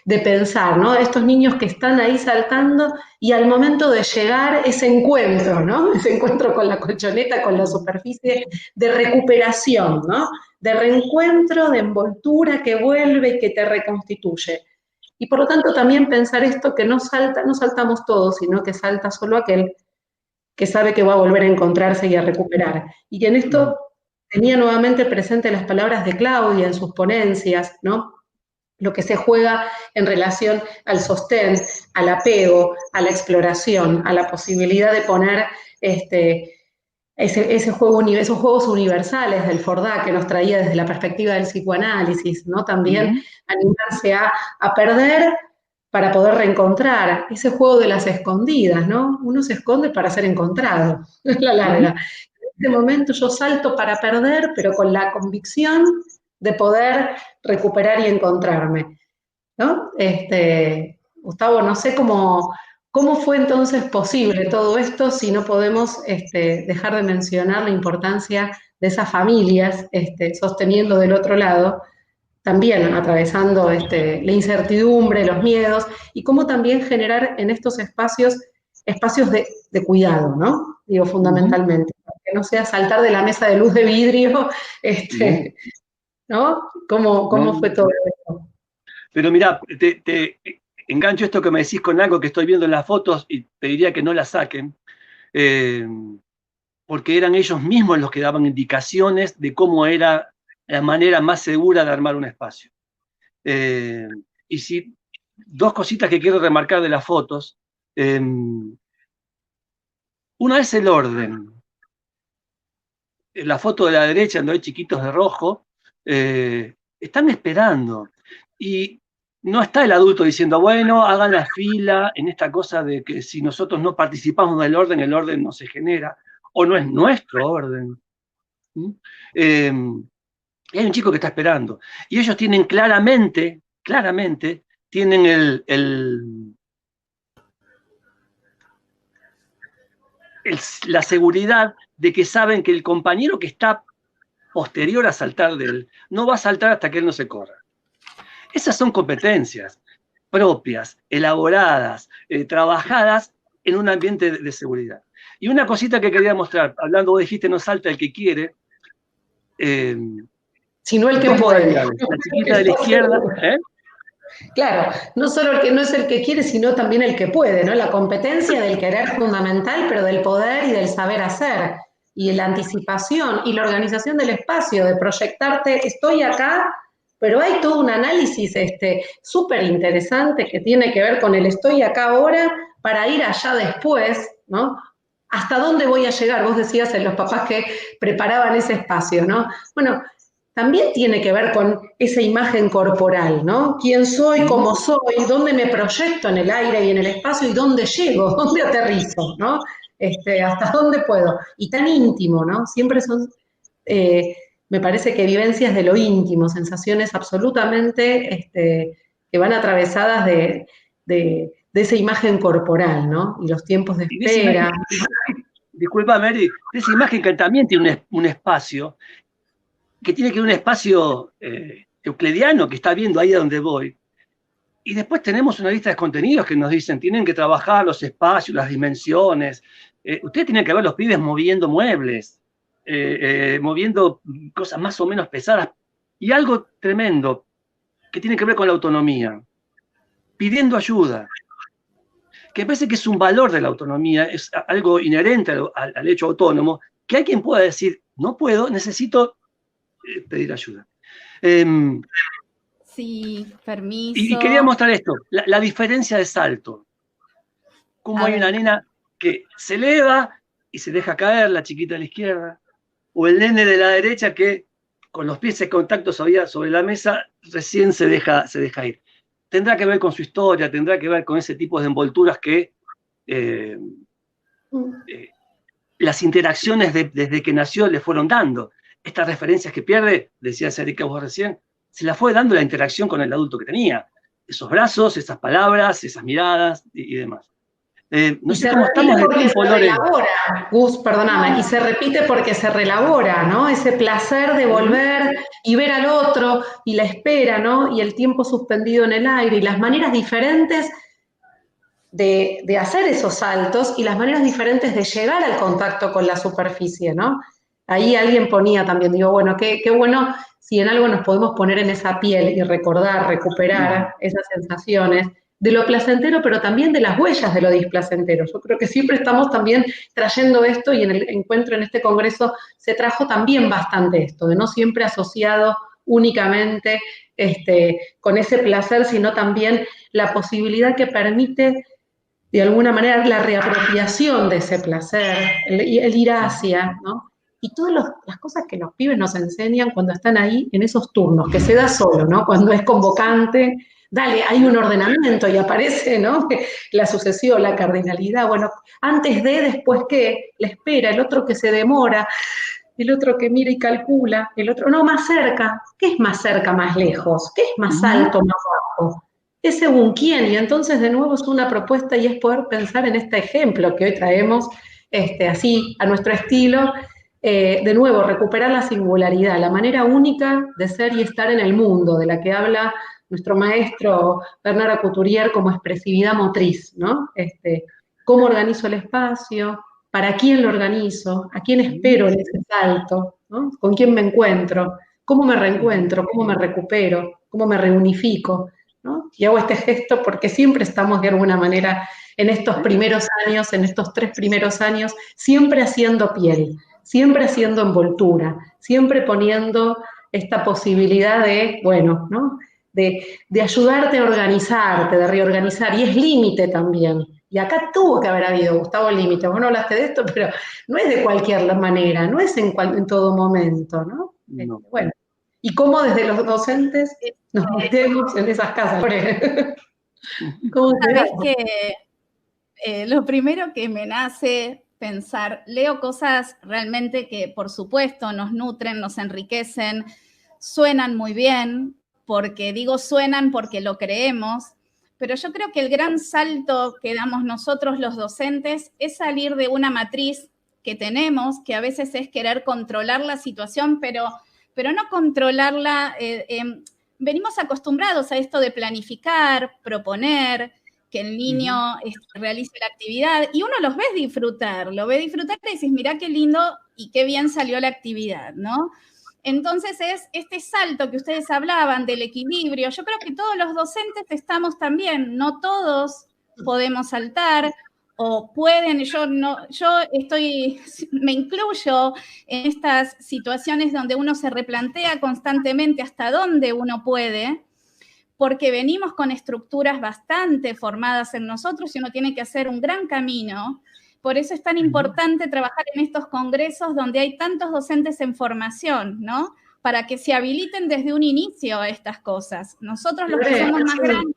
Speaker 3: de pensar, ¿no? Estos niños que están ahí saltando y al momento de llegar ese encuentro, ¿no? Ese encuentro con la colchoneta, con la superficie de recuperación, ¿no? De reencuentro, de envoltura que vuelve y que te reconstituye. Y por lo tanto también pensar esto que no saltamos todos, sino que salta solo aquel que sabe que va a volver a encontrarse y a recuperar. Y que en esto tenía nuevamente presente las palabras de Claudia en sus ponencias, ¿no? Lo que se juega en relación al sostén, al apego, a la exploración, a la posibilidad de poner esos juegos universales del Fordá que nos traía desde la perspectiva del psicoanálisis, ¿no? También animarse a perder para poder reencontrar, ese juego de las escondidas, ¿no? Uno se esconde para ser encontrado, es la larga. En este momento yo salto para perder, pero con la convicción de poder recuperar y encontrarme, ¿no? Gustavo, no sé cómo fue entonces posible todo esto si no podemos dejar de mencionar la importancia de esas familias sosteniendo del otro lado, también atravesando la incertidumbre, los miedos, y cómo también generar en estos espacios de cuidado, ¿no? Digo, fundamentalmente, que no sea saltar de la mesa de luz de vidrio, ¿no? ¿Cómo fue todo esto?
Speaker 2: Pero mirá, te engancho esto que me decís con algo que estoy viendo en las fotos y te diría que no las saquen, porque eran ellos mismos los que daban indicaciones de cómo era la manera más segura de armar un espacio. Y si, dos cositas que quiero remarcar de las fotos. Una es el orden. En la foto de la derecha, donde hay chiquitos de rojo, están esperando. Y no está el adulto diciendo, bueno, hagan la fila en esta cosa de que si nosotros no participamos del orden, el orden no se genera, o no es nuestro orden. Y hay un chico que está esperando. Y ellos tienen claramente, tienen la seguridad de que saben que el compañero que está posterior a saltar de él no va a saltar hasta que él no se corra. Esas son competencias propias, elaboradas, trabajadas en un ambiente de seguridad. Y una cosita que quería mostrar, hablando, vos dijiste no salta el que quiere,
Speaker 3: sino el que puede.
Speaker 2: La chiquita de la izquierda,
Speaker 3: Claro, no solo el que no es el que quiere, sino también el que puede, ¿no? La competencia del querer fundamental, pero del poder y del saber hacer, y la anticipación y la organización del espacio, de proyectarte, estoy acá, pero hay todo un análisis súper interesante que tiene que ver con el estoy acá ahora para ir allá después, ¿no? ¿Hasta dónde voy a llegar? Vos decías en los papás que preparaban ese espacio, ¿no? Bueno, también tiene que ver con esa imagen corporal, ¿no? ¿Quién soy, cómo soy, dónde me proyecto en el aire y en el espacio y dónde llego, dónde aterrizo, ¿no? Hasta dónde puedo. Y tan íntimo, ¿no? Siempre son, me parece que vivencias de lo íntimo, sensaciones absolutamente que van atravesadas de esa imagen corporal, ¿no? Y los tiempos de espera.
Speaker 2: disculpa, Mary, esa imagen que también tiene un espacio, que tiene que ver un espacio euclidiano que está viendo ahí a donde voy. Y después tenemos una lista de contenidos que nos dicen, tienen que trabajar los espacios, las dimensiones. Ustedes tienen que ver los pibes moviendo muebles, moviendo cosas más o menos pesadas. Y algo tremendo que tiene que ver con la autonomía, pidiendo ayuda, que me parece que es un valor de la autonomía, es algo inherente al hecho autónomo, que hay quien pueda decir, no puedo, necesito pedir ayuda.
Speaker 1: Sí, permiso.
Speaker 2: Y quería mostrar esto, la diferencia de salto. Cómo hay una nena que se eleva y se deja caer, la chiquita de la izquierda, o el nene de la derecha que con los pies en contacto sobre la mesa recién se deja ir. Tendrá que ver con su historia, tendrá que ver con ese tipo de envolturas que las interacciones desde que nació le fueron dando. Estas referencias que pierde, decía Erika vos recién, se la fue dando la interacción con el adulto que tenía. Esos brazos, esas palabras, esas miradas y demás. No sé cómo estamos de tiempo, Lore.
Speaker 3: Gus, perdóname, y se repite porque se relabora, ¿no? Ese placer de volver y ver al otro, y la espera, ¿no? Y el tiempo suspendido en el aire, y las maneras diferentes de hacer esos saltos, y las maneras diferentes de llegar al contacto con la superficie, ¿no? Ahí alguien ponía también, digo, bueno, qué bueno si en algo nos podemos poner en esa piel y recordar, recuperar esas sensaciones, de lo placentero, pero también de las huellas de lo displacentero. Yo creo que siempre estamos también trayendo esto, y en el encuentro en este congreso se trajo también bastante esto, de no siempre asociado únicamente con ese placer, sino también la posibilidad que permite, de alguna manera, la reapropiación de ese placer, el ir hacia, ¿no? Y todas las cosas que los pibes nos enseñan cuando están ahí en esos turnos, que se da solo, ¿no? Cuando es convocante, dale, hay un ordenamiento y aparece, ¿no? La sucesión, la cardinalidad, bueno, antes de, después que, la espera, el otro que se demora, el otro que mira y calcula, el otro, no, más cerca. ¿Qué es más cerca, más lejos? ¿Qué es más alto, más bajo? Es según quién, y entonces de nuevo es una propuesta, y es poder pensar en este ejemplo que hoy traemos, así, a nuestro estilo, de nuevo, recuperar la singularidad, la manera única de ser y estar en el mundo, de la que habla nuestro maestro Bernard Couturier como expresividad motriz, ¿no? Cómo organizo el espacio, para quién lo organizo, a quién espero en ese salto, ¿no? Con quién me encuentro, cómo me reencuentro, cómo me recupero, cómo me reunifico, ¿no? Y hago este gesto porque siempre estamos de alguna manera en estos primeros años, en estos 3 primeros años, siempre haciendo piel, siempre haciendo envoltura, siempre poniendo esta posibilidad de, bueno, ¿no? De ayudarte a organizarte, de reorganizar, y es límite también. Y acá tuvo que haber habido, Gustavo, límite. Vos no hablaste de esto, pero no es de cualquier manera, no es en todo momento, ¿no?
Speaker 2: No.
Speaker 3: Bueno, y cómo desde los docentes nos metemos en esas casas.
Speaker 1: ¿Cómo sabés que lo primero que me nace pensar, leo cosas realmente que, por supuesto, nos nutren, nos enriquecen, suenan muy bien, porque digo suenan porque lo creemos, pero yo creo que el gran salto que damos nosotros los docentes es salir de una matriz que tenemos, que a veces es querer controlar la situación, pero no controlarla. Venimos acostumbrados a esto de planificar, proponer, que el niño realice la actividad, y uno los ve disfrutar, y dices, mirá qué lindo y qué bien salió la actividad, ¿no? Entonces es este salto que ustedes hablaban del equilibrio. Yo creo que todos los docentes estamos también, no todos podemos saltar o pueden, me incluyo en estas situaciones donde uno se replantea constantemente hasta dónde uno puede, porque venimos con estructuras bastante formadas en nosotros y uno tiene que hacer un gran camino. Por eso es tan importante trabajar en estos congresos donde hay tantos docentes en formación, ¿no? Para que se habiliten desde un inicio estas cosas. Nosotros los que somos más grandes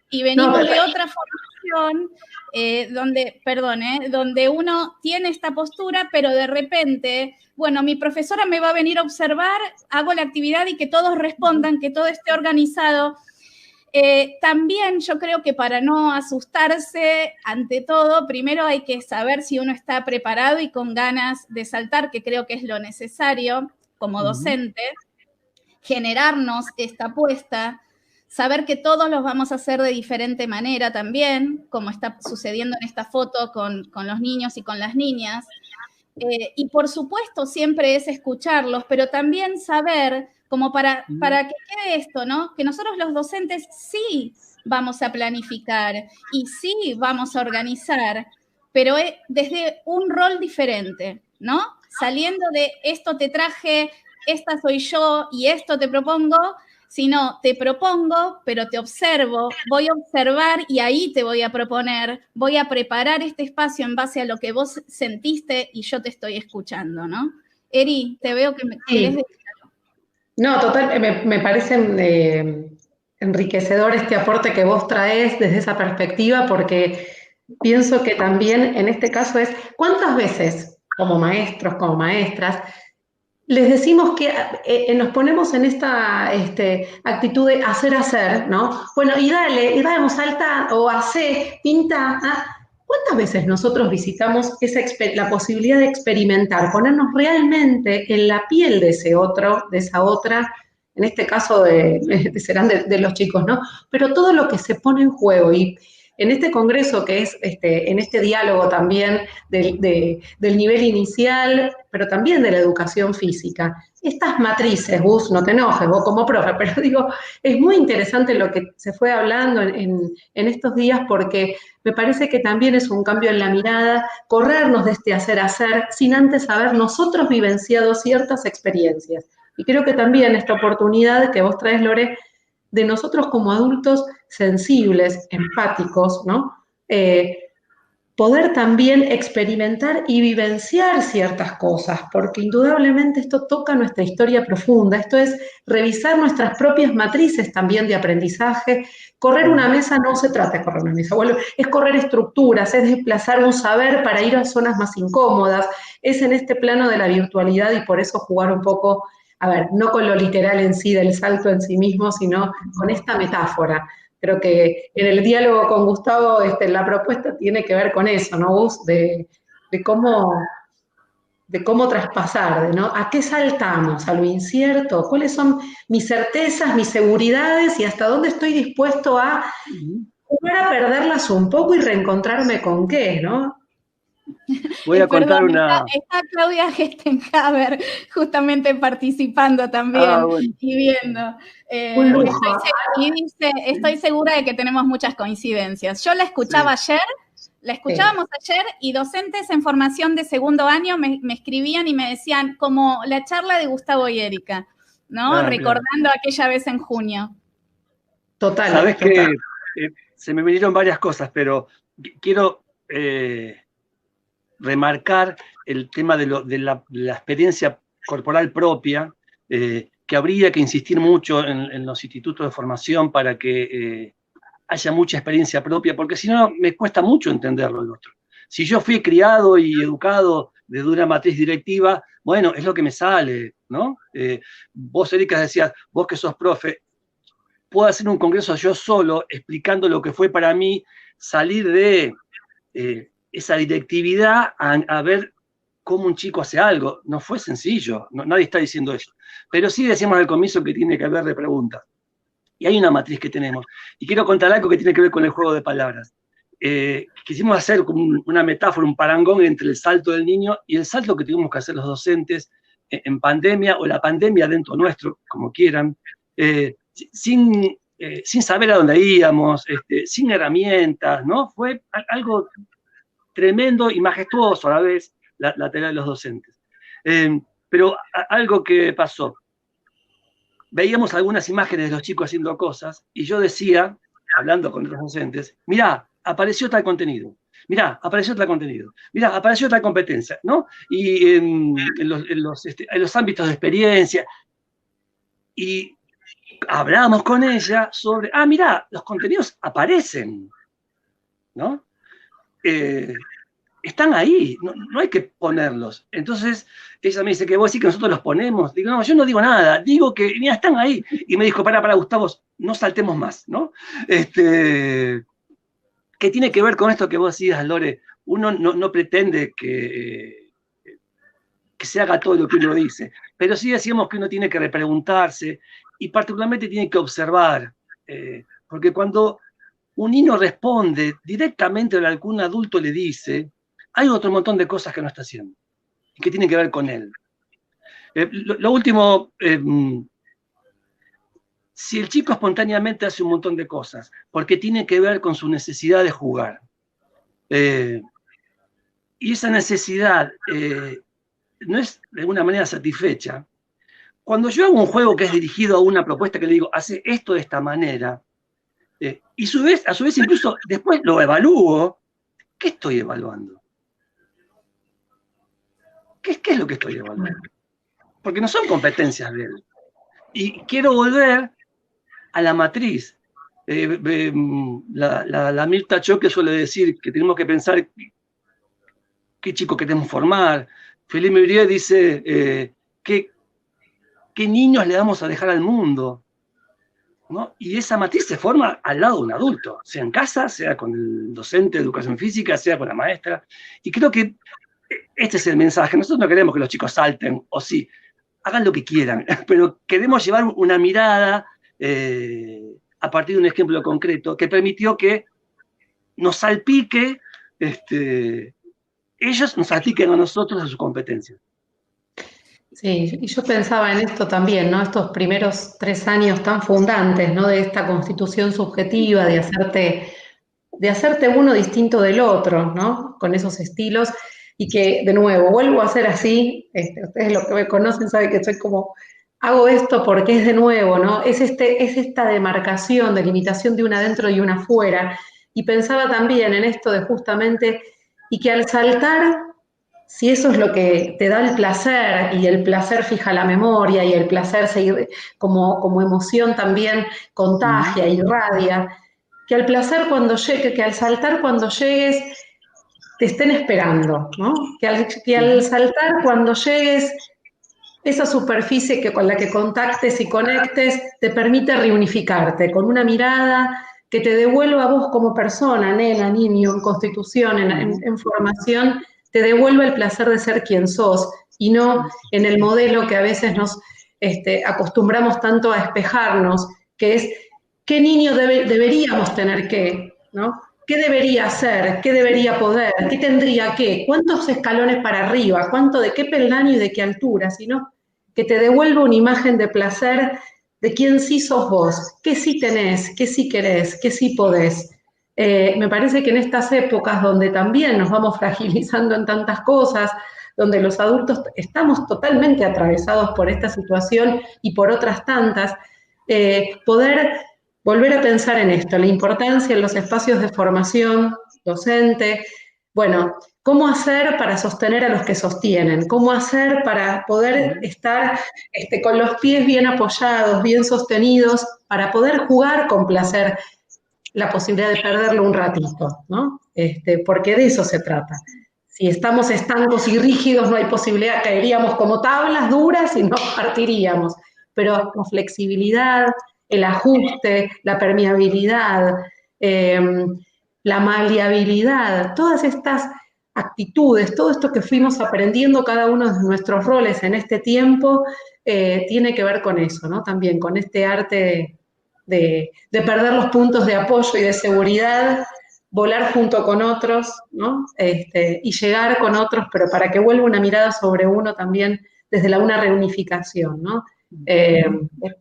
Speaker 1: y venimos de otra formación, donde uno tiene esta postura, pero de repente, bueno, mi profesora me va a venir a observar, hago la actividad y que todos respondan, que todo esté organizado. También yo creo que para no asustarse, ante todo, primero hay que saber si uno está preparado y con ganas de saltar, que creo que es lo necesario como docente, generarnos esta apuesta, saber que todos los vamos a hacer de diferente manera también, como está sucediendo en esta foto con los niños y con las niñas. Y por supuesto siempre es escucharlos, pero también saber, como para que quede esto, ¿no? Que nosotros los docentes sí vamos a planificar y sí vamos a organizar, pero desde un rol diferente, ¿no? Saliendo de esto te traje, esta soy yo y esto te propongo, sino te propongo, pero te observo, voy a observar y ahí te voy a proponer, voy a preparar este espacio en base a lo que vos sentiste y yo te estoy escuchando, ¿no? Eri, te veo que me querés decir algo.
Speaker 3: No, total, me parece enriquecedor este aporte que vos traes desde esa perspectiva, porque pienso que también en este caso es, ¿cuántas veces como maestros, como maestras, les decimos que nos ponemos en esta actitud de hacer, ¿no? Bueno, y vamos, salta, o hace, pinta. ¿Cuántas veces nosotros visitamos la posibilidad de experimentar, ponernos realmente en la piel de ese otro, de esa otra, en este caso serán de los chicos, ¿no? Pero todo lo que se pone en juego y en este congreso que es, en este diálogo también del nivel inicial, pero también de la educación física, estas matrices, Gus, no te enojes, vos como profe, pero digo, es muy interesante lo que se fue hablando en estos días porque me parece que también es un cambio en la mirada, corrernos de este hacer, sin antes haber nosotros vivenciado ciertas experiencias. Y creo que también esta oportunidad que vos traes, Lore, de nosotros como adultos sensibles, empáticos, ¿no? Poder también experimentar y vivenciar ciertas cosas, porque indudablemente esto toca nuestra historia profunda, esto es revisar nuestras propias matrices también de aprendizaje. Correr una mesa no se trata de correr una mesa, bueno, es correr estructuras, es desplazar un saber para ir a zonas más incómodas, es en este plano de la virtualidad y por eso jugar un poco, a ver, no con lo literal en sí del salto en sí mismo, sino con esta metáfora. Creo que en el diálogo con Gustavo la propuesta tiene que ver con eso, ¿no, Gus? De cómo traspasar, ¿no? ¿A qué saltamos? ¿A lo incierto? ¿Cuáles son mis certezas, mis seguridades y hasta dónde estoy dispuesto a jugar a perderlas un poco y reencontrarme con qué, ¿no?
Speaker 2: Voy a contar
Speaker 1: una... Está Claudia Gestenhaber justamente participando también y viendo.
Speaker 3: Un lujo.
Speaker 1: Y dice, estoy segura de que tenemos muchas coincidencias. Yo la escuchaba ayer, la escuchábamos ayer y docentes en formación de segundo año me escribían y me decían, como la charla de Gustavo y Erika, ¿no? Recordando aquella vez en junio.
Speaker 2: Total. Sabes que se me vinieron varias cosas, pero quiero remarcar el tema de la experiencia corporal propia, que habría que insistir mucho en los institutos de formación para que haya mucha experiencia propia, porque si no me cuesta mucho entenderlo el otro. Si yo fui criado y educado desde una matriz directiva, bueno, es lo que me sale, ¿no? Vos, Erika, decías, vos que sos profe, puedo hacer un congreso yo solo explicando lo que fue para mí salir de esa directividad a ver cómo un chico hace algo. No fue sencillo, nadie está diciendo eso. Pero sí decíamos al comienzo que tiene que haber de preguntas. Y hay una matriz que tenemos. Y quiero contar algo que tiene que ver con el juego de palabras. Quisimos hacer una metáfora, un parangón entre el salto del niño y el salto que tuvimos que hacer los docentes en pandemia, o la pandemia dentro nuestro, como quieran, sin saber a dónde íbamos, sin herramientas, ¿no? Fue algo tremendo y majestuoso a la vez, la tarea de los docentes. Pero algo que pasó, veíamos algunas imágenes de los chicos haciendo cosas, y yo decía, hablando con los docentes, mirá, apareció tal contenido, mirá, apareció tal contenido, mirá, apareció tal competencia, ¿no? Y en los ámbitos de experiencia, y hablábamos con ella sobre, mirá, los contenidos aparecen, ¿no? están ahí, no hay que ponerlos. Entonces, ella me dice que vos decís que nosotros los ponemos. Digo, no, yo no digo nada, digo que, mira, están ahí. Y me dijo, para, Gustavo, no saltemos más, ¿no? ¿Qué tiene que ver con esto que vos decías, Lore? Uno no pretende que se haga todo lo que uno dice, pero sí decíamos que uno tiene que repreguntarse y particularmente tiene que observar, porque cuando un niño responde directamente a lo que algún adulto le dice, hay otro montón de cosas que no está haciendo y que tienen que ver con él. Lo último, si el chico espontáneamente hace un montón de cosas, porque tiene que ver con su necesidad de jugar, y esa necesidad no es de alguna manera satisfecha, cuando yo hago un juego que es dirigido a una propuesta que le digo, hace esto de esta manera, y a su vez incluso después lo evalúo, ¿qué estoy evaluando? ¿Qué es lo que estoy evaluando? Porque no son competencias de él. Y quiero volver a la matriz. La Mirta Choque suele decir que tenemos que pensar qué chico queremos formar. Felipe Brier dice qué niños le vamos a dejar al mundo, ¿no? Y esa matriz se forma al lado de un adulto, sea en casa, sea con el docente de educación física, sea con la maestra. Y creo que este es el mensaje. Nosotros no queremos que los chicos salten, o sí, hagan lo que quieran, pero queremos llevar una mirada a partir de un ejemplo concreto que permitió que nos salpique, ellos nos salpiquen a nosotros a sus competencias.
Speaker 3: Sí, y yo pensaba en esto también, ¿no? Estos primeros 3 años tan fundantes, ¿no? De esta constitución subjetiva, de hacerte uno distinto del otro, ¿no? Con esos estilos, y que, de nuevo, vuelvo a ser así, ustedes los que me conocen saben que soy como, hago esto porque es de nuevo, ¿no? Es esta demarcación, delimitación de una adentro y una afuera, y pensaba también en esto de justamente, y que al saltar, si eso es lo que te da el placer, y el placer fija la memoria, y el placer como emoción también contagia, irradia, que al placer cuando llegue, que al saltar cuando llegues, te estén esperando, ¿no? Que al saltar cuando llegues, esa superficie con la que contactes y conectes te permite reunificarte con una mirada que te devuelva a vos como persona, nena, niño, en constitución, en formación, te devuelve el placer de ser quien sos y no en el modelo que a veces nos acostumbramos tanto a espejarnos, que es qué niño deberíamos tener que, ¿no? ¿Qué debería hacer? ¿Qué debería poder? ¿Qué tendría que? ¿Cuántos escalones para arriba? ¿Cuánto de qué peldaño y de qué altura? Sino que te devuelva una imagen de placer de quién sí sos vos, qué sí tenés, qué sí querés, qué sí podés. Me parece que en estas épocas donde también nos vamos fragilizando en tantas cosas, donde los adultos estamos totalmente atravesados por esta situación y por otras tantas, poder volver a pensar en esto, la importancia en los espacios de formación docente, bueno, cómo hacer para sostener a los que sostienen, cómo hacer para poder estar con los pies bien apoyados, bien sostenidos, para poder jugar con placer la posibilidad de perderlo un ratito, ¿no? Porque de eso se trata. Si estamos estancos y rígidos, no hay posibilidad, caeríamos como tablas duras y nos partiríamos. Pero con flexibilidad, el ajuste, la permeabilidad, la maleabilidad, todas estas actitudes, todo esto que fuimos aprendiendo cada uno de nuestros roles en este tiempo, tiene que ver con eso, ¿no? También con este arte de perder los puntos de apoyo y de seguridad, volar junto con otros, ¿no? Y llegar con otros, pero para que vuelva una mirada sobre uno también desde una reunificación, ¿no?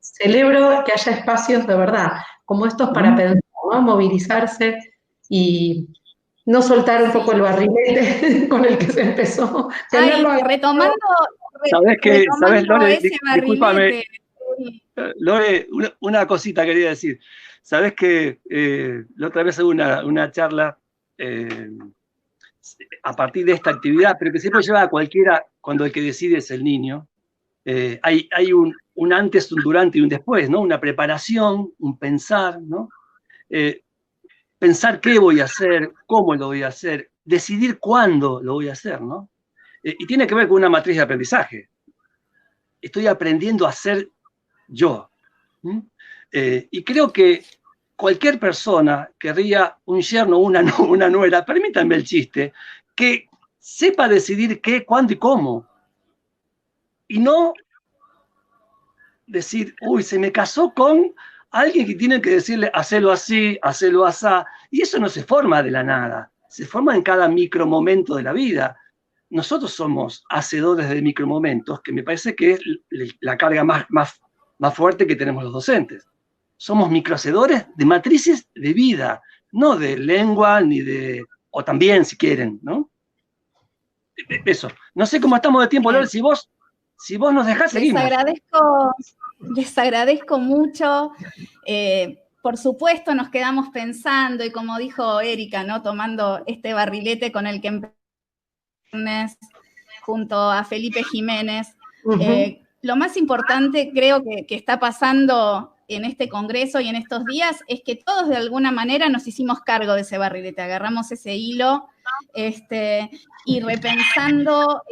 Speaker 3: Celebro que haya espacios de verdad, como estos para pensar, ¿no? Movilizarse y no soltar un poco el barrilete con el que se empezó.
Speaker 1: Ay, retomando
Speaker 2: ¿Sabes, Lore?
Speaker 1: ese
Speaker 2: Discúlpame,
Speaker 1: barrilete.
Speaker 2: Lore, una cosita quería decir. Sabes que la otra vez hubo una charla a partir de esta actividad, pero que se puede llevar a cualquiera cuando el que decide es el niño. Hay un antes, un durante y un después, ¿no? Una preparación, un pensar, ¿no? Pensar qué voy a hacer, cómo lo voy a hacer, decidir cuándo lo voy a hacer, ¿no? Y tiene que ver con una matriz de aprendizaje. Estoy aprendiendo a ser yo. Y creo que cualquier persona querría un yerno o una nuera, permítanme el chiste, que sepa decidir qué, cuándo y cómo. Y no decir, uy, se me casó con alguien que tiene que decirle, hacelo así, hacelo asá. Y eso no se forma de la nada, se forma en cada micromomento de la vida. Nosotros somos hacedores de micromomentos, que me parece que es la carga más fuerte que tenemos los docentes. Somos microhacedores de matrices de vida, no de lengua, ni de, o también si quieren, ¿no? Eso. No sé cómo estamos de tiempo, Lore, si vos nos dejás, seguimos.
Speaker 1: Les agradezco mucho. Por supuesto, nos quedamos pensando, y como dijo Erika, ¿no? Tomando este barrilete con el que empezamos junto a Felipe Jiménez. Lo más importante, creo que está pasando en este congreso y en estos días, es que todos de alguna manera nos hicimos cargo de ese barrilete, agarramos ese hilo, y repensando,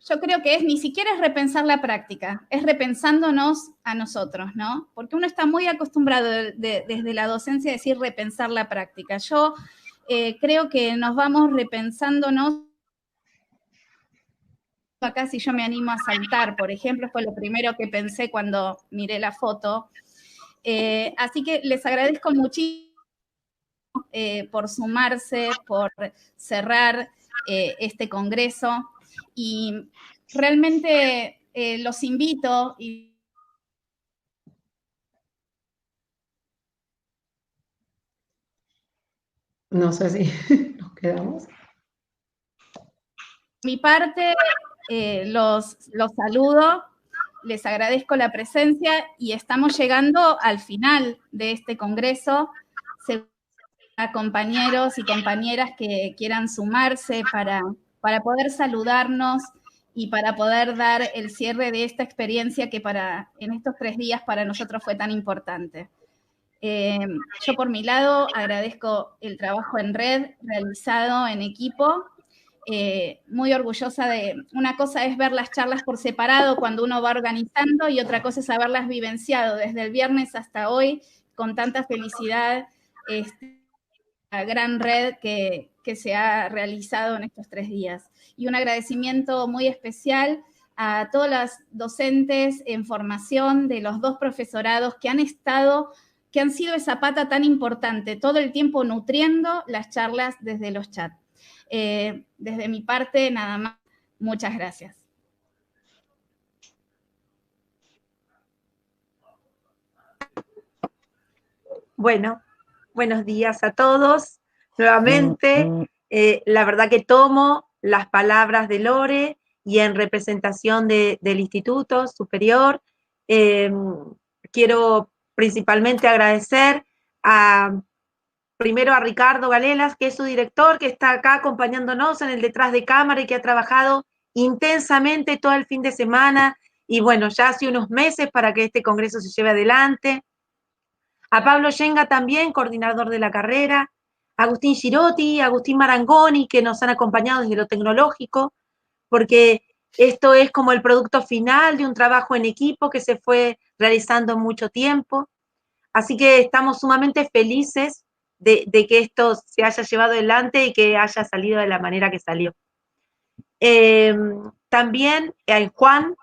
Speaker 1: yo creo que ni siquiera es repensar la práctica, es repensándonos a nosotros, ¿no? Porque uno está muy acostumbrado desde la docencia a decir repensar la práctica. Yo creo que nos vamos repensándonos. Acá, si yo me animo a saltar, por ejemplo, fue lo primero que pensé cuando miré la foto. Así que les agradezco muchísimo por sumarse, por cerrar este congreso, y realmente los invito
Speaker 3: No sé si nos quedamos.
Speaker 1: Mi parte, los saludo, les agradezco la presencia y estamos llegando al final de este congreso. A compañeros y compañeras que quieran sumarse para poder saludarnos y para poder dar el cierre de esta experiencia que en estos 3 días para nosotros fue tan importante. Yo por mi lado agradezco el trabajo en red realizado en equipo, muy orgullosa una cosa es ver las charlas por separado cuando uno va organizando y otra cosa es haberlas vivenciado desde el viernes hasta hoy con tanta felicidad, la gran red que se ha realizado en estos 3 días. Y un agradecimiento muy especial a todas las docentes en formación de los 2 profesorados que han sido esa pata tan importante, todo el tiempo nutriendo las charlas desde los chats. Desde mi parte, nada más, muchas gracias.
Speaker 4: Bueno, buenos días a todos. Nuevamente, la verdad que tomo las palabras de Lore y en representación del Instituto Superior, quiero principalmente agradecer primero a Ricardo Galelas, que es su director, que está acá acompañándonos en el detrás de cámara y que ha trabajado intensamente todo el fin de semana y bueno, ya hace unos meses para que este congreso se lleve adelante. A Pablo Yenga también, coordinador de la carrera, Agustín Girotti, Agustín Marangoni, que nos han acompañado desde lo tecnológico, porque esto es como el producto final de un trabajo en equipo que se fue realizando en mucho tiempo. Así que estamos sumamente felices de que esto se haya llevado adelante y que haya salido de la manera que salió. También a Juan,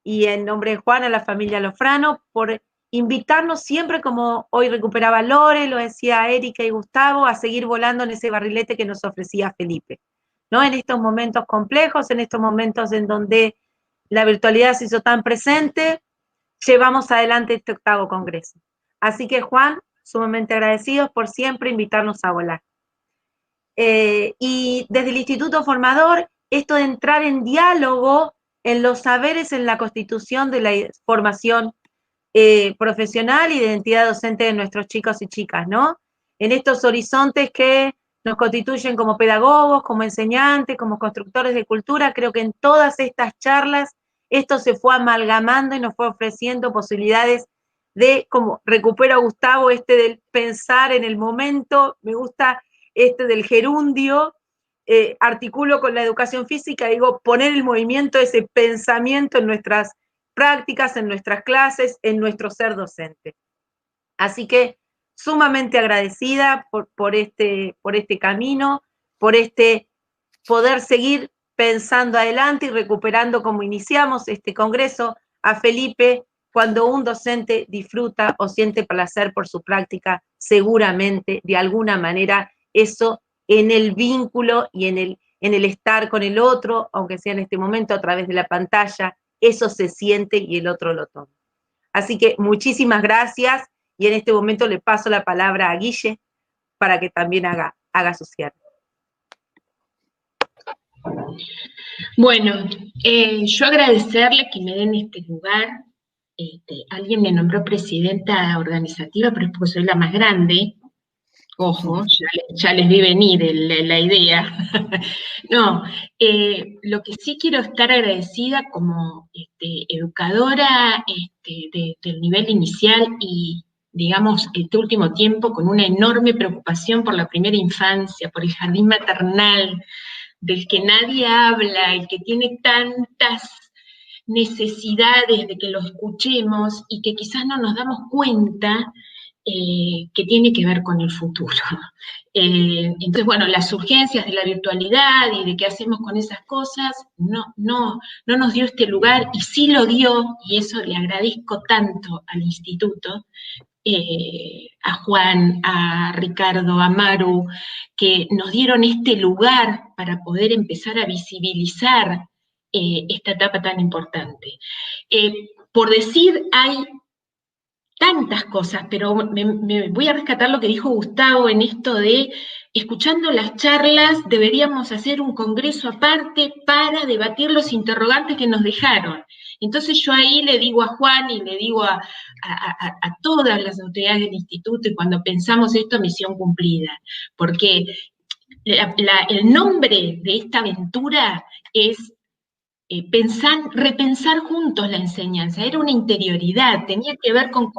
Speaker 4: y en nombre de Juan, a la familia Lofrano, por invitarnos siempre, como hoy recuperaba Lore, lo decía Erika y Gustavo, a seguir volando en ese barrilete que nos ofrecía Felipe, ¿no? En estos momentos complejos, en estos momentos en donde la virtualidad se hizo tan presente, llevamos adelante este 8º congreso. Así que, Juan, sumamente agradecidos por siempre invitarnos a volar. Y desde el Instituto Formador, esto de entrar en diálogo en los saberes en la constitución de la formación profesional y de identidad docente de nuestros chicos y chicas, ¿no? En estos horizontes que nos constituyen como pedagogos, como enseñantes, como constructores de cultura, creo que en todas estas charlas esto se fue amalgamando y nos fue ofreciendo posibilidades de, como recupero a Gustavo, del pensar en el momento, me gusta del gerundio, articulo con la educación física, digo, poner el movimiento, ese pensamiento en nuestras prácticas, en nuestras clases, en nuestro ser docente. Así que sumamente agradecida por este camino, por este poder seguir pensando adelante y recuperando como iniciamos este congreso a Felipe. Cuando un docente disfruta o siente placer por su práctica, seguramente, de alguna manera, eso en el vínculo y en el estar con el otro, aunque sea en este momento a través de la pantalla, eso se siente y el otro lo toma. Así que muchísimas gracias, y en este momento le paso la palabra a Guille para que también haga su cierre.
Speaker 5: Bueno, yo agradecerles que me den este lugar. Alguien me nombró presidenta organizativa, pero es porque soy la más grande. Ojo, ya les vi venir la idea. No, lo que sí quiero estar agradecida como educadora del nivel inicial y, digamos, este último tiempo con una enorme preocupación por la primera infancia, por el jardín maternal, del que nadie habla, el que tiene tantas necesidades de que lo escuchemos y que quizás no nos damos cuenta que tiene que ver con el futuro. Entonces, bueno, las urgencias de la virtualidad y de qué hacemos con esas cosas no nos dio este lugar, y sí lo dio, y eso le agradezco tanto al instituto, a Juan, a Ricardo, a Maru, que nos dieron este lugar para poder empezar a visibilizar esta etapa tan importante. Por decir, hay tantas cosas, pero me voy a rescatar lo que dijo Gustavo en esto de, escuchando las charlas, deberíamos hacer un congreso aparte para debatir los interrogantes que nos dejaron. Entonces yo ahí le digo a Juan y le digo a todas las autoridades del instituto, y cuando pensamos esto, misión cumplida, porque el nombre de esta aventura es repensar juntos la enseñanza. Era una interioridad, tenía que ver con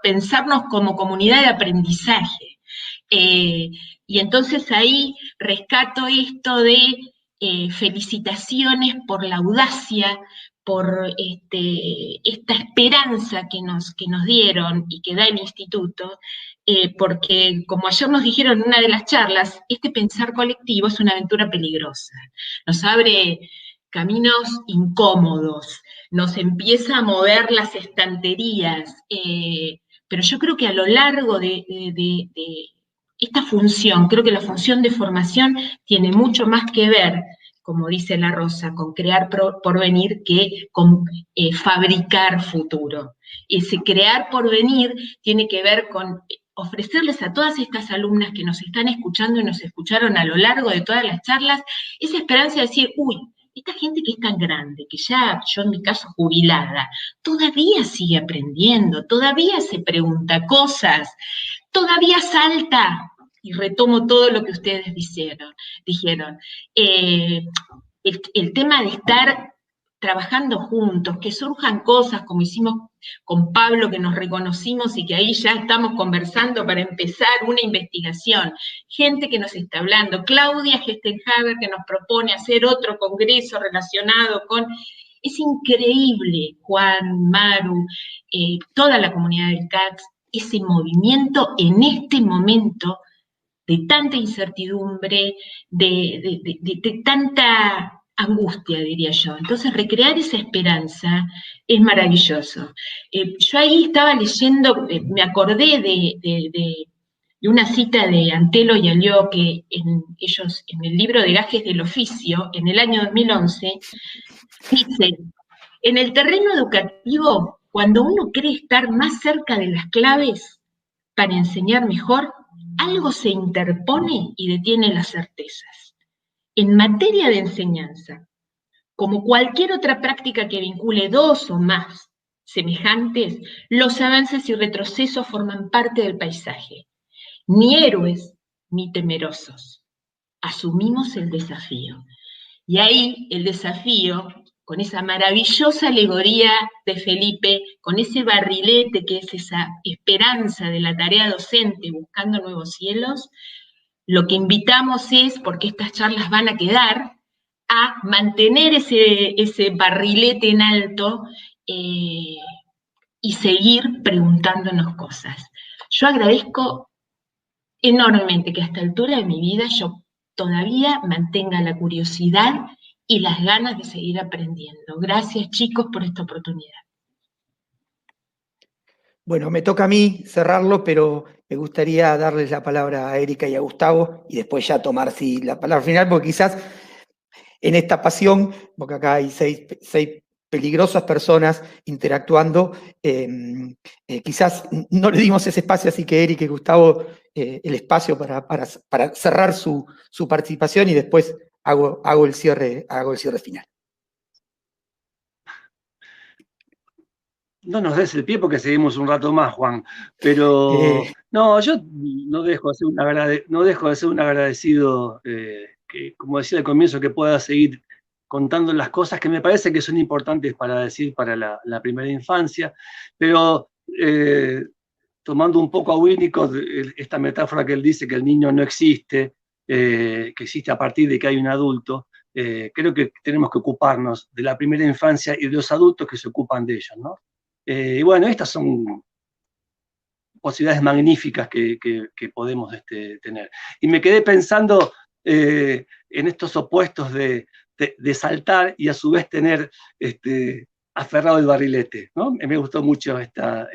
Speaker 5: pensarnos como comunidad de aprendizaje. Y entonces ahí rescato esto de felicitaciones por la audacia, por esta esperanza que nos dieron y que da el instituto, porque como ayer nos dijeron en una de las charlas, este pensar colectivo es una aventura peligrosa. Nos abre caminos incómodos, nos empieza a mover las estanterías, pero yo creo que a lo largo de esta función, creo que la función de formación tiene mucho más que ver, como dice la Rosa, con crear porvenir que con fabricar futuro. Ese crear porvenir tiene que ver con ofrecerles a todas estas alumnas que nos están escuchando y nos escucharon a lo largo de todas las charlas, esa esperanza de decir, uy, esta gente que es tan grande, que ya, yo en mi caso jubilada, todavía sigue aprendiendo, todavía se pregunta cosas, todavía salta, y retomo todo lo que ustedes dijeron. El tema de estar trabajando juntos, que surjan cosas como hicimos con Pablo, que nos reconocimos y que ahí ya estamos conversando para empezar una investigación, gente que nos está hablando, Claudia Gestenhaber que nos propone hacer otro congreso relacionado con... Es increíble, Juan, Maru, toda la comunidad del CATS, ese movimiento en este momento de tanta incertidumbre, de tanta angustia, diría yo. Entonces, recrear esa esperanza es maravilloso. Yo ahí estaba leyendo, me acordé de una cita de Antelo y Alió, que ellos, en el libro de Gajes del Oficio, en el año 2011, dicen, en el terreno educativo, cuando uno cree estar más cerca de las claves para enseñar mejor, algo se interpone y detiene las certezas. En materia de enseñanza, como cualquier otra práctica que vincule dos o más semejantes, los avances y retrocesos forman parte del paisaje. Ni héroes ni temerosos. Asumimos el desafío. Y ahí el desafío, con esa maravillosa alegoría de Felipe, con ese barrilete que es esa esperanza de la tarea docente buscando nuevos cielos, Lo que invitamos es, porque estas charlas van a quedar, a mantener ese barrilete en alto y seguir preguntándonos cosas. Yo agradezco enormemente que a esta altura de mi vida yo todavía mantenga la curiosidad y las ganas de seguir aprendiendo. Gracias, chicos, por esta oportunidad.
Speaker 6: Bueno, me toca a mí cerrarlo, pero me gustaría darles la palabra a Erika y a Gustavo y después ya tomar la palabra final, porque quizás en esta pasión, porque acá hay seis peligrosas personas interactuando, quizás no le dimos ese espacio, así que Erika y Gustavo, el espacio para cerrar su participación y después hago el cierre final.
Speaker 2: No nos des el pie porque seguimos un rato más, Juan, pero no, yo no dejo de ser un agradecido, que, como decía al comienzo, que pueda seguir contando las cosas que me parece que son importantes para decir para la primera infancia, pero tomando un poco a Winnicott, esta metáfora que él dice que el niño no existe, que existe a partir de que hay un adulto, creo que tenemos que ocuparnos de la primera infancia y de los adultos que se ocupan de ellos, ¿no? Y bueno, estas son posibilidades magníficas que podemos tener. Y me quedé pensando en estos opuestos de saltar y a su vez tener aferrado el barrilete, ¿no? Me gustó mucho esta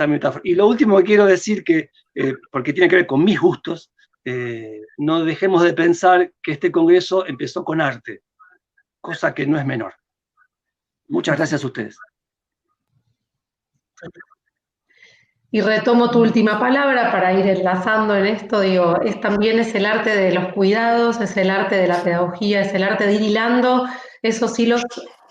Speaker 2: metáfora. Y lo último que quiero decir, porque tiene que ver con mis gustos, no dejemos de pensar que este congreso empezó con arte, cosa que no es menor. Muchas gracias a ustedes.
Speaker 3: Y retomo tu última palabra para ir enlazando en esto, digo, también es el arte de los cuidados, es el arte de la pedagogía, es el arte de ir hilando esos hilos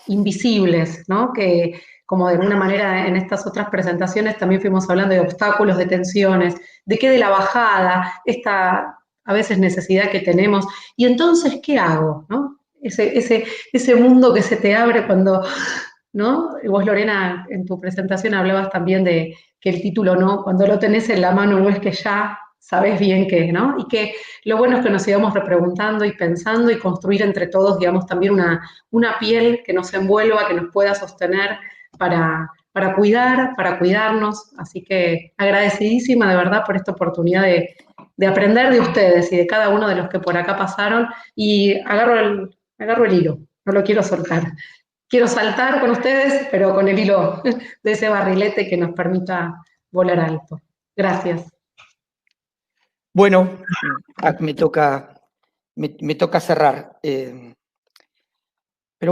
Speaker 3: invisibles, ¿no? Que como de alguna manera en estas otras presentaciones también fuimos hablando de obstáculos, de tensiones, de la bajada, esta a veces necesidad que tenemos, y entonces, ¿qué hago? ¿No? Ese mundo que se te abre cuando, ¿no? Vos, Lorena, en tu presentación hablabas también de que el título, ¿no? Cuando lo tenés en la mano no es que ya sabés bien qué, ¿no? Y que lo bueno es que nos sigamos repreguntando y pensando y construir entre todos, digamos, también una piel que nos envuelva, que nos pueda sostener para cuidar, para cuidarnos. Así que agradecidísima de verdad por esta oportunidad de aprender de ustedes y de cada uno de los que por acá pasaron, y agarro el hilo, no lo quiero soltar. Quiero saltar con ustedes, pero con el hilo de ese barrilete que nos permita volar alto. Gracias.
Speaker 6: Bueno, me toca cerrar. Pero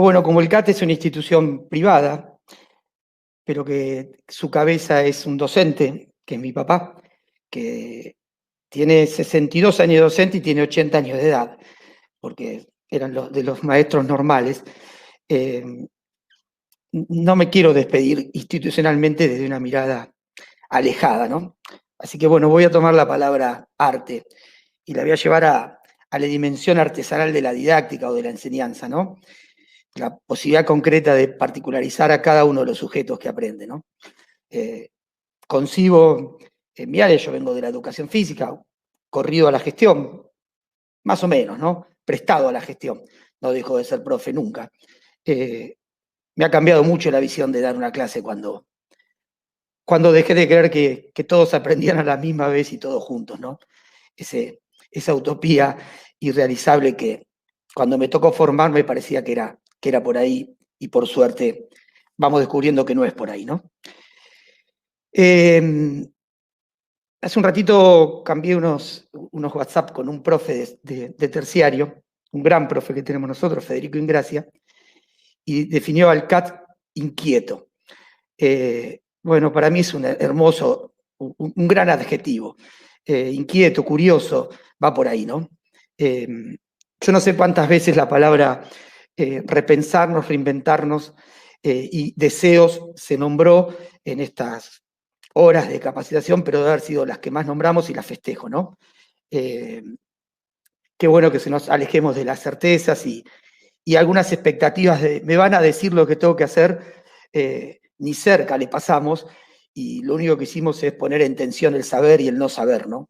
Speaker 6: bueno, como el CAT es una institución privada, pero que su cabeza es un docente, que es mi papá, que tiene 62 años de docente y tiene 80 años de edad, porque eran de los maestros normales. No me quiero despedir institucionalmente desde una mirada alejada, ¿no? Así que bueno, voy a tomar la palabra arte y la voy a llevar a la dimensión artesanal de la didáctica o de la enseñanza, ¿no? La posibilidad concreta de particularizar a cada uno de los sujetos que aprende, ¿no? Concibo, en mi área, yo vengo de la educación física, corrido a la gestión, más o menos, ¿no? Prestado a la gestión, no dejo de ser profe nunca. Me ha cambiado mucho la visión de dar una clase cuando dejé de creer que todos aprendían a la misma vez y todos juntos, ¿no? Esa utopía irrealizable que cuando me tocó formar me parecía que era por ahí, y por suerte vamos descubriendo que no es por ahí, ¿no? Hace un ratito cambié unos WhatsApp con un profe de terciario, un gran profe que tenemos nosotros, Federico Ingracia, y definió al CAT inquieto. Bueno, para mí es un hermoso, un gran adjetivo. Inquieto, curioso, va por ahí, ¿no? Yo no sé cuántas veces la palabra repensarnos, reinventarnos y deseos se nombró en estas horas de capacitación, pero debe haber sido las que más nombramos y las festejo, ¿no? Qué bueno que se nos alejemos de las certezas y algunas expectativas de me van a decir lo que tengo que hacer, ni cerca le pasamos, y lo único que hicimos es poner en tensión el saber y el no saber, ¿no?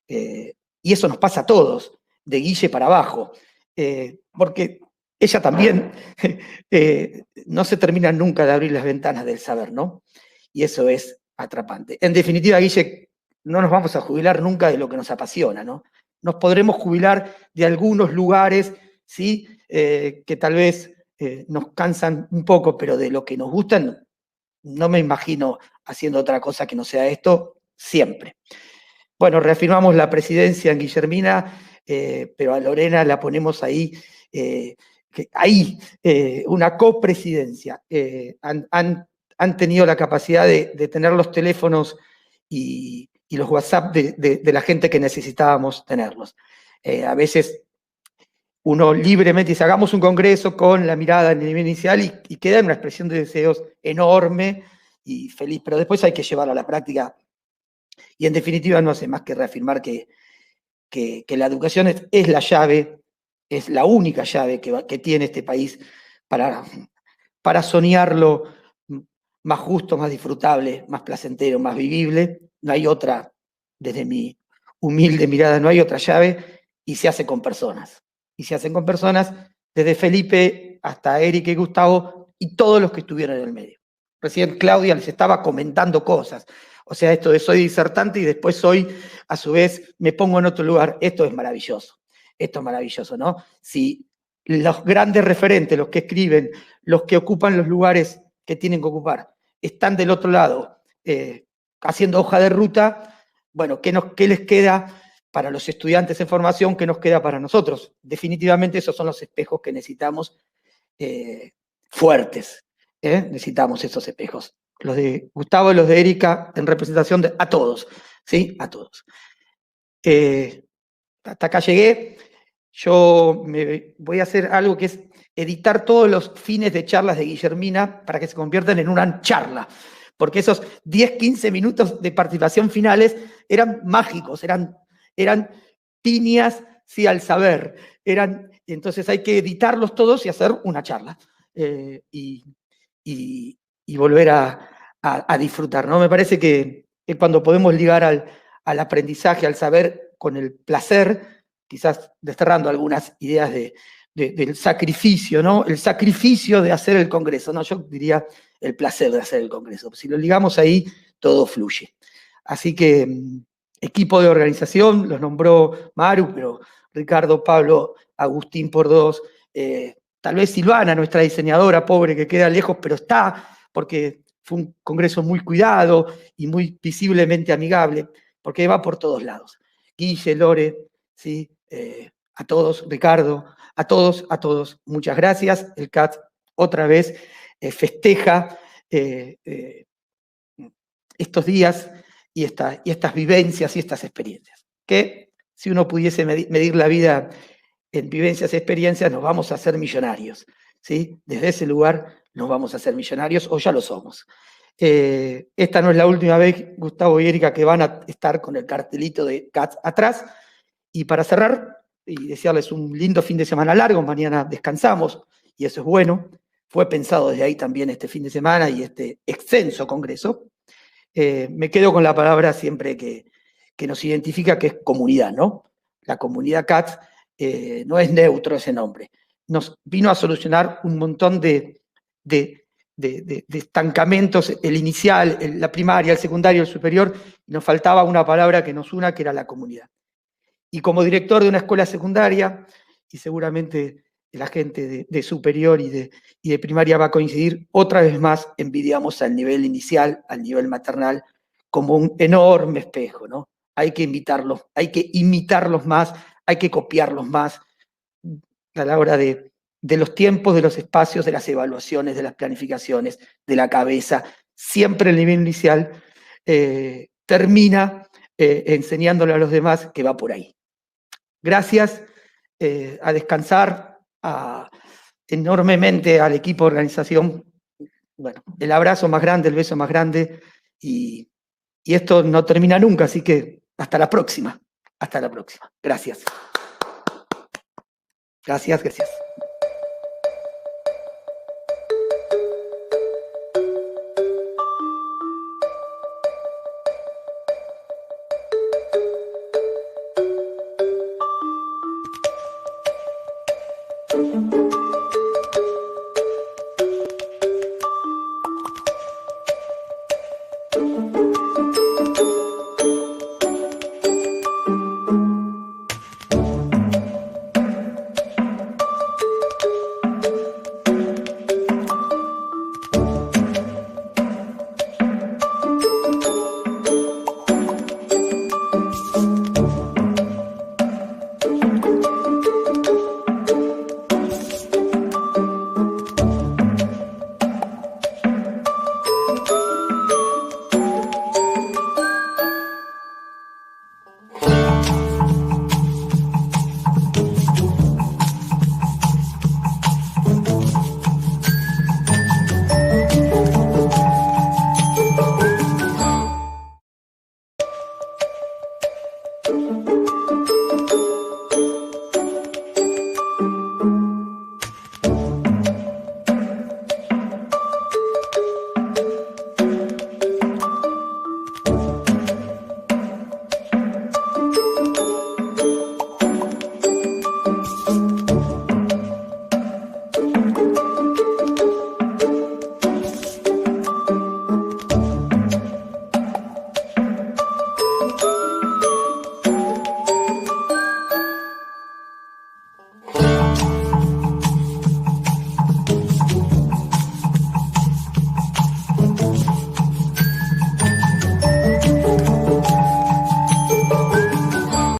Speaker 6: Y eso nos pasa a todos, de Guille para abajo, porque ella también no se termina nunca de abrir las ventanas del saber, ¿no? Y eso es atrapante. En definitiva, Guille, no nos vamos a jubilar nunca de lo que nos apasiona, ¿no? Nos podremos jubilar de algunos lugares, ¿sí? Que tal vez nos cansan un poco, pero de lo que nos gustan, no me imagino haciendo otra cosa que no sea esto siempre. Bueno, reafirmamos la presidencia en Guillermina, pero a Lorena la ponemos ahí, una copresidencia. Han tenido la capacidad de tener los teléfonos y los WhatsApp de la gente que necesitábamos tenerlos. A veces uno libremente dice, hagamos un congreso con la mirada en el nivel inicial y queda en una expresión de deseos enorme y feliz, pero después hay que llevarlo a la práctica. Y en definitiva no hace más que reafirmar que la educación es la llave, es la única llave que tiene este país para soñarlo más justo, más disfrutable, más placentero, más vivible. No hay otra, desde mi humilde mirada, no hay otra llave, y se hace con personas. Y se hacen con personas desde Felipe hasta Eric y Gustavo y todos los que estuvieron en el medio. Recién Claudia les estaba comentando cosas. O sea, esto de soy disertante y después soy, a su vez, me pongo en otro lugar. Esto es maravilloso. Esto es maravilloso, ¿no? Si los grandes referentes, los que escriben, los que ocupan los lugares que tienen que ocupar, están del otro lado haciendo hoja de ruta, bueno, ¿qué les queda para los estudiantes en formación? ¿Qué nos queda para nosotros? Definitivamente esos son los espejos que necesitamos fuertes. Necesitamos esos espejos. Los de Gustavo y los de Erika en representación a todos, ¿sí? A todos. Hasta acá llegué. Yo voy a hacer algo que es editar todos los fines de charlas de Guillermina para que se conviertan en una charla, porque esos 10, 15 minutos de participación finales eran mágicos, eran piñas, sí, al saber. Entonces hay que editarlos todos y hacer una charla. Y volver a disfrutar, ¿no? Me parece que cuando podemos ligar al aprendizaje, al saber, con el placer, quizás desterrando algunas ideas del sacrificio, ¿no? El sacrificio de hacer el congreso, ¿no? Yo diría el placer de hacer el congreso. Si lo ligamos ahí, todo fluye. Así que equipo de organización, los nombró Maru, pero Ricardo, Pablo, Agustín por dos, tal vez Silvana, nuestra diseñadora, pobre, que queda lejos, pero está, porque fue un congreso muy cuidado y muy visiblemente amigable, porque va por todos lados. Guille, Lore, ¿sí? A todos, Ricardo, a todos, muchas gracias. El CAT otra vez festeja estos días y estas vivencias y estas experiencias, que si uno pudiese medir la vida en vivencias y experiencias, nos vamos a hacer millonarios, ¿sí? Desde ese lugar nos vamos a hacer millonarios, o ya lo somos. Esta no es la última vez, Gustavo y Erika, que van a estar con el cartelito de CAT atrás. Y para cerrar, y desearles un lindo fin de semana largo, mañana descansamos, y eso es bueno. Fue pensado desde ahí también este fin de semana y este extenso congreso. Me quedo con la palabra siempre que nos identifica, que es comunidad, ¿no? La comunidad CAT no es neutro ese nombre. Nos vino a solucionar un montón de estancamentos, el inicial, la primaria, el secundario, el superior, y nos faltaba una palabra que nos una, que era la comunidad. Y como director de una escuela secundaria, y seguramente la gente de superior y de primaria va a coincidir, otra vez más envidiamos al nivel inicial, al nivel maternal, como un enorme espejo, ¿no? Hay que imitarlos más, hay que copiarlos más a la hora de los tiempos, de los espacios, de las evaluaciones, de las planificaciones, de la cabeza. Siempre el nivel inicial termina enseñándole a los demás que va por ahí. Gracias, a descansar, enormemente al equipo de organización. Bueno, el abrazo más grande, el beso más grande, y esto no termina nunca, así que hasta la próxima. Hasta la próxima. Gracias. Gracias.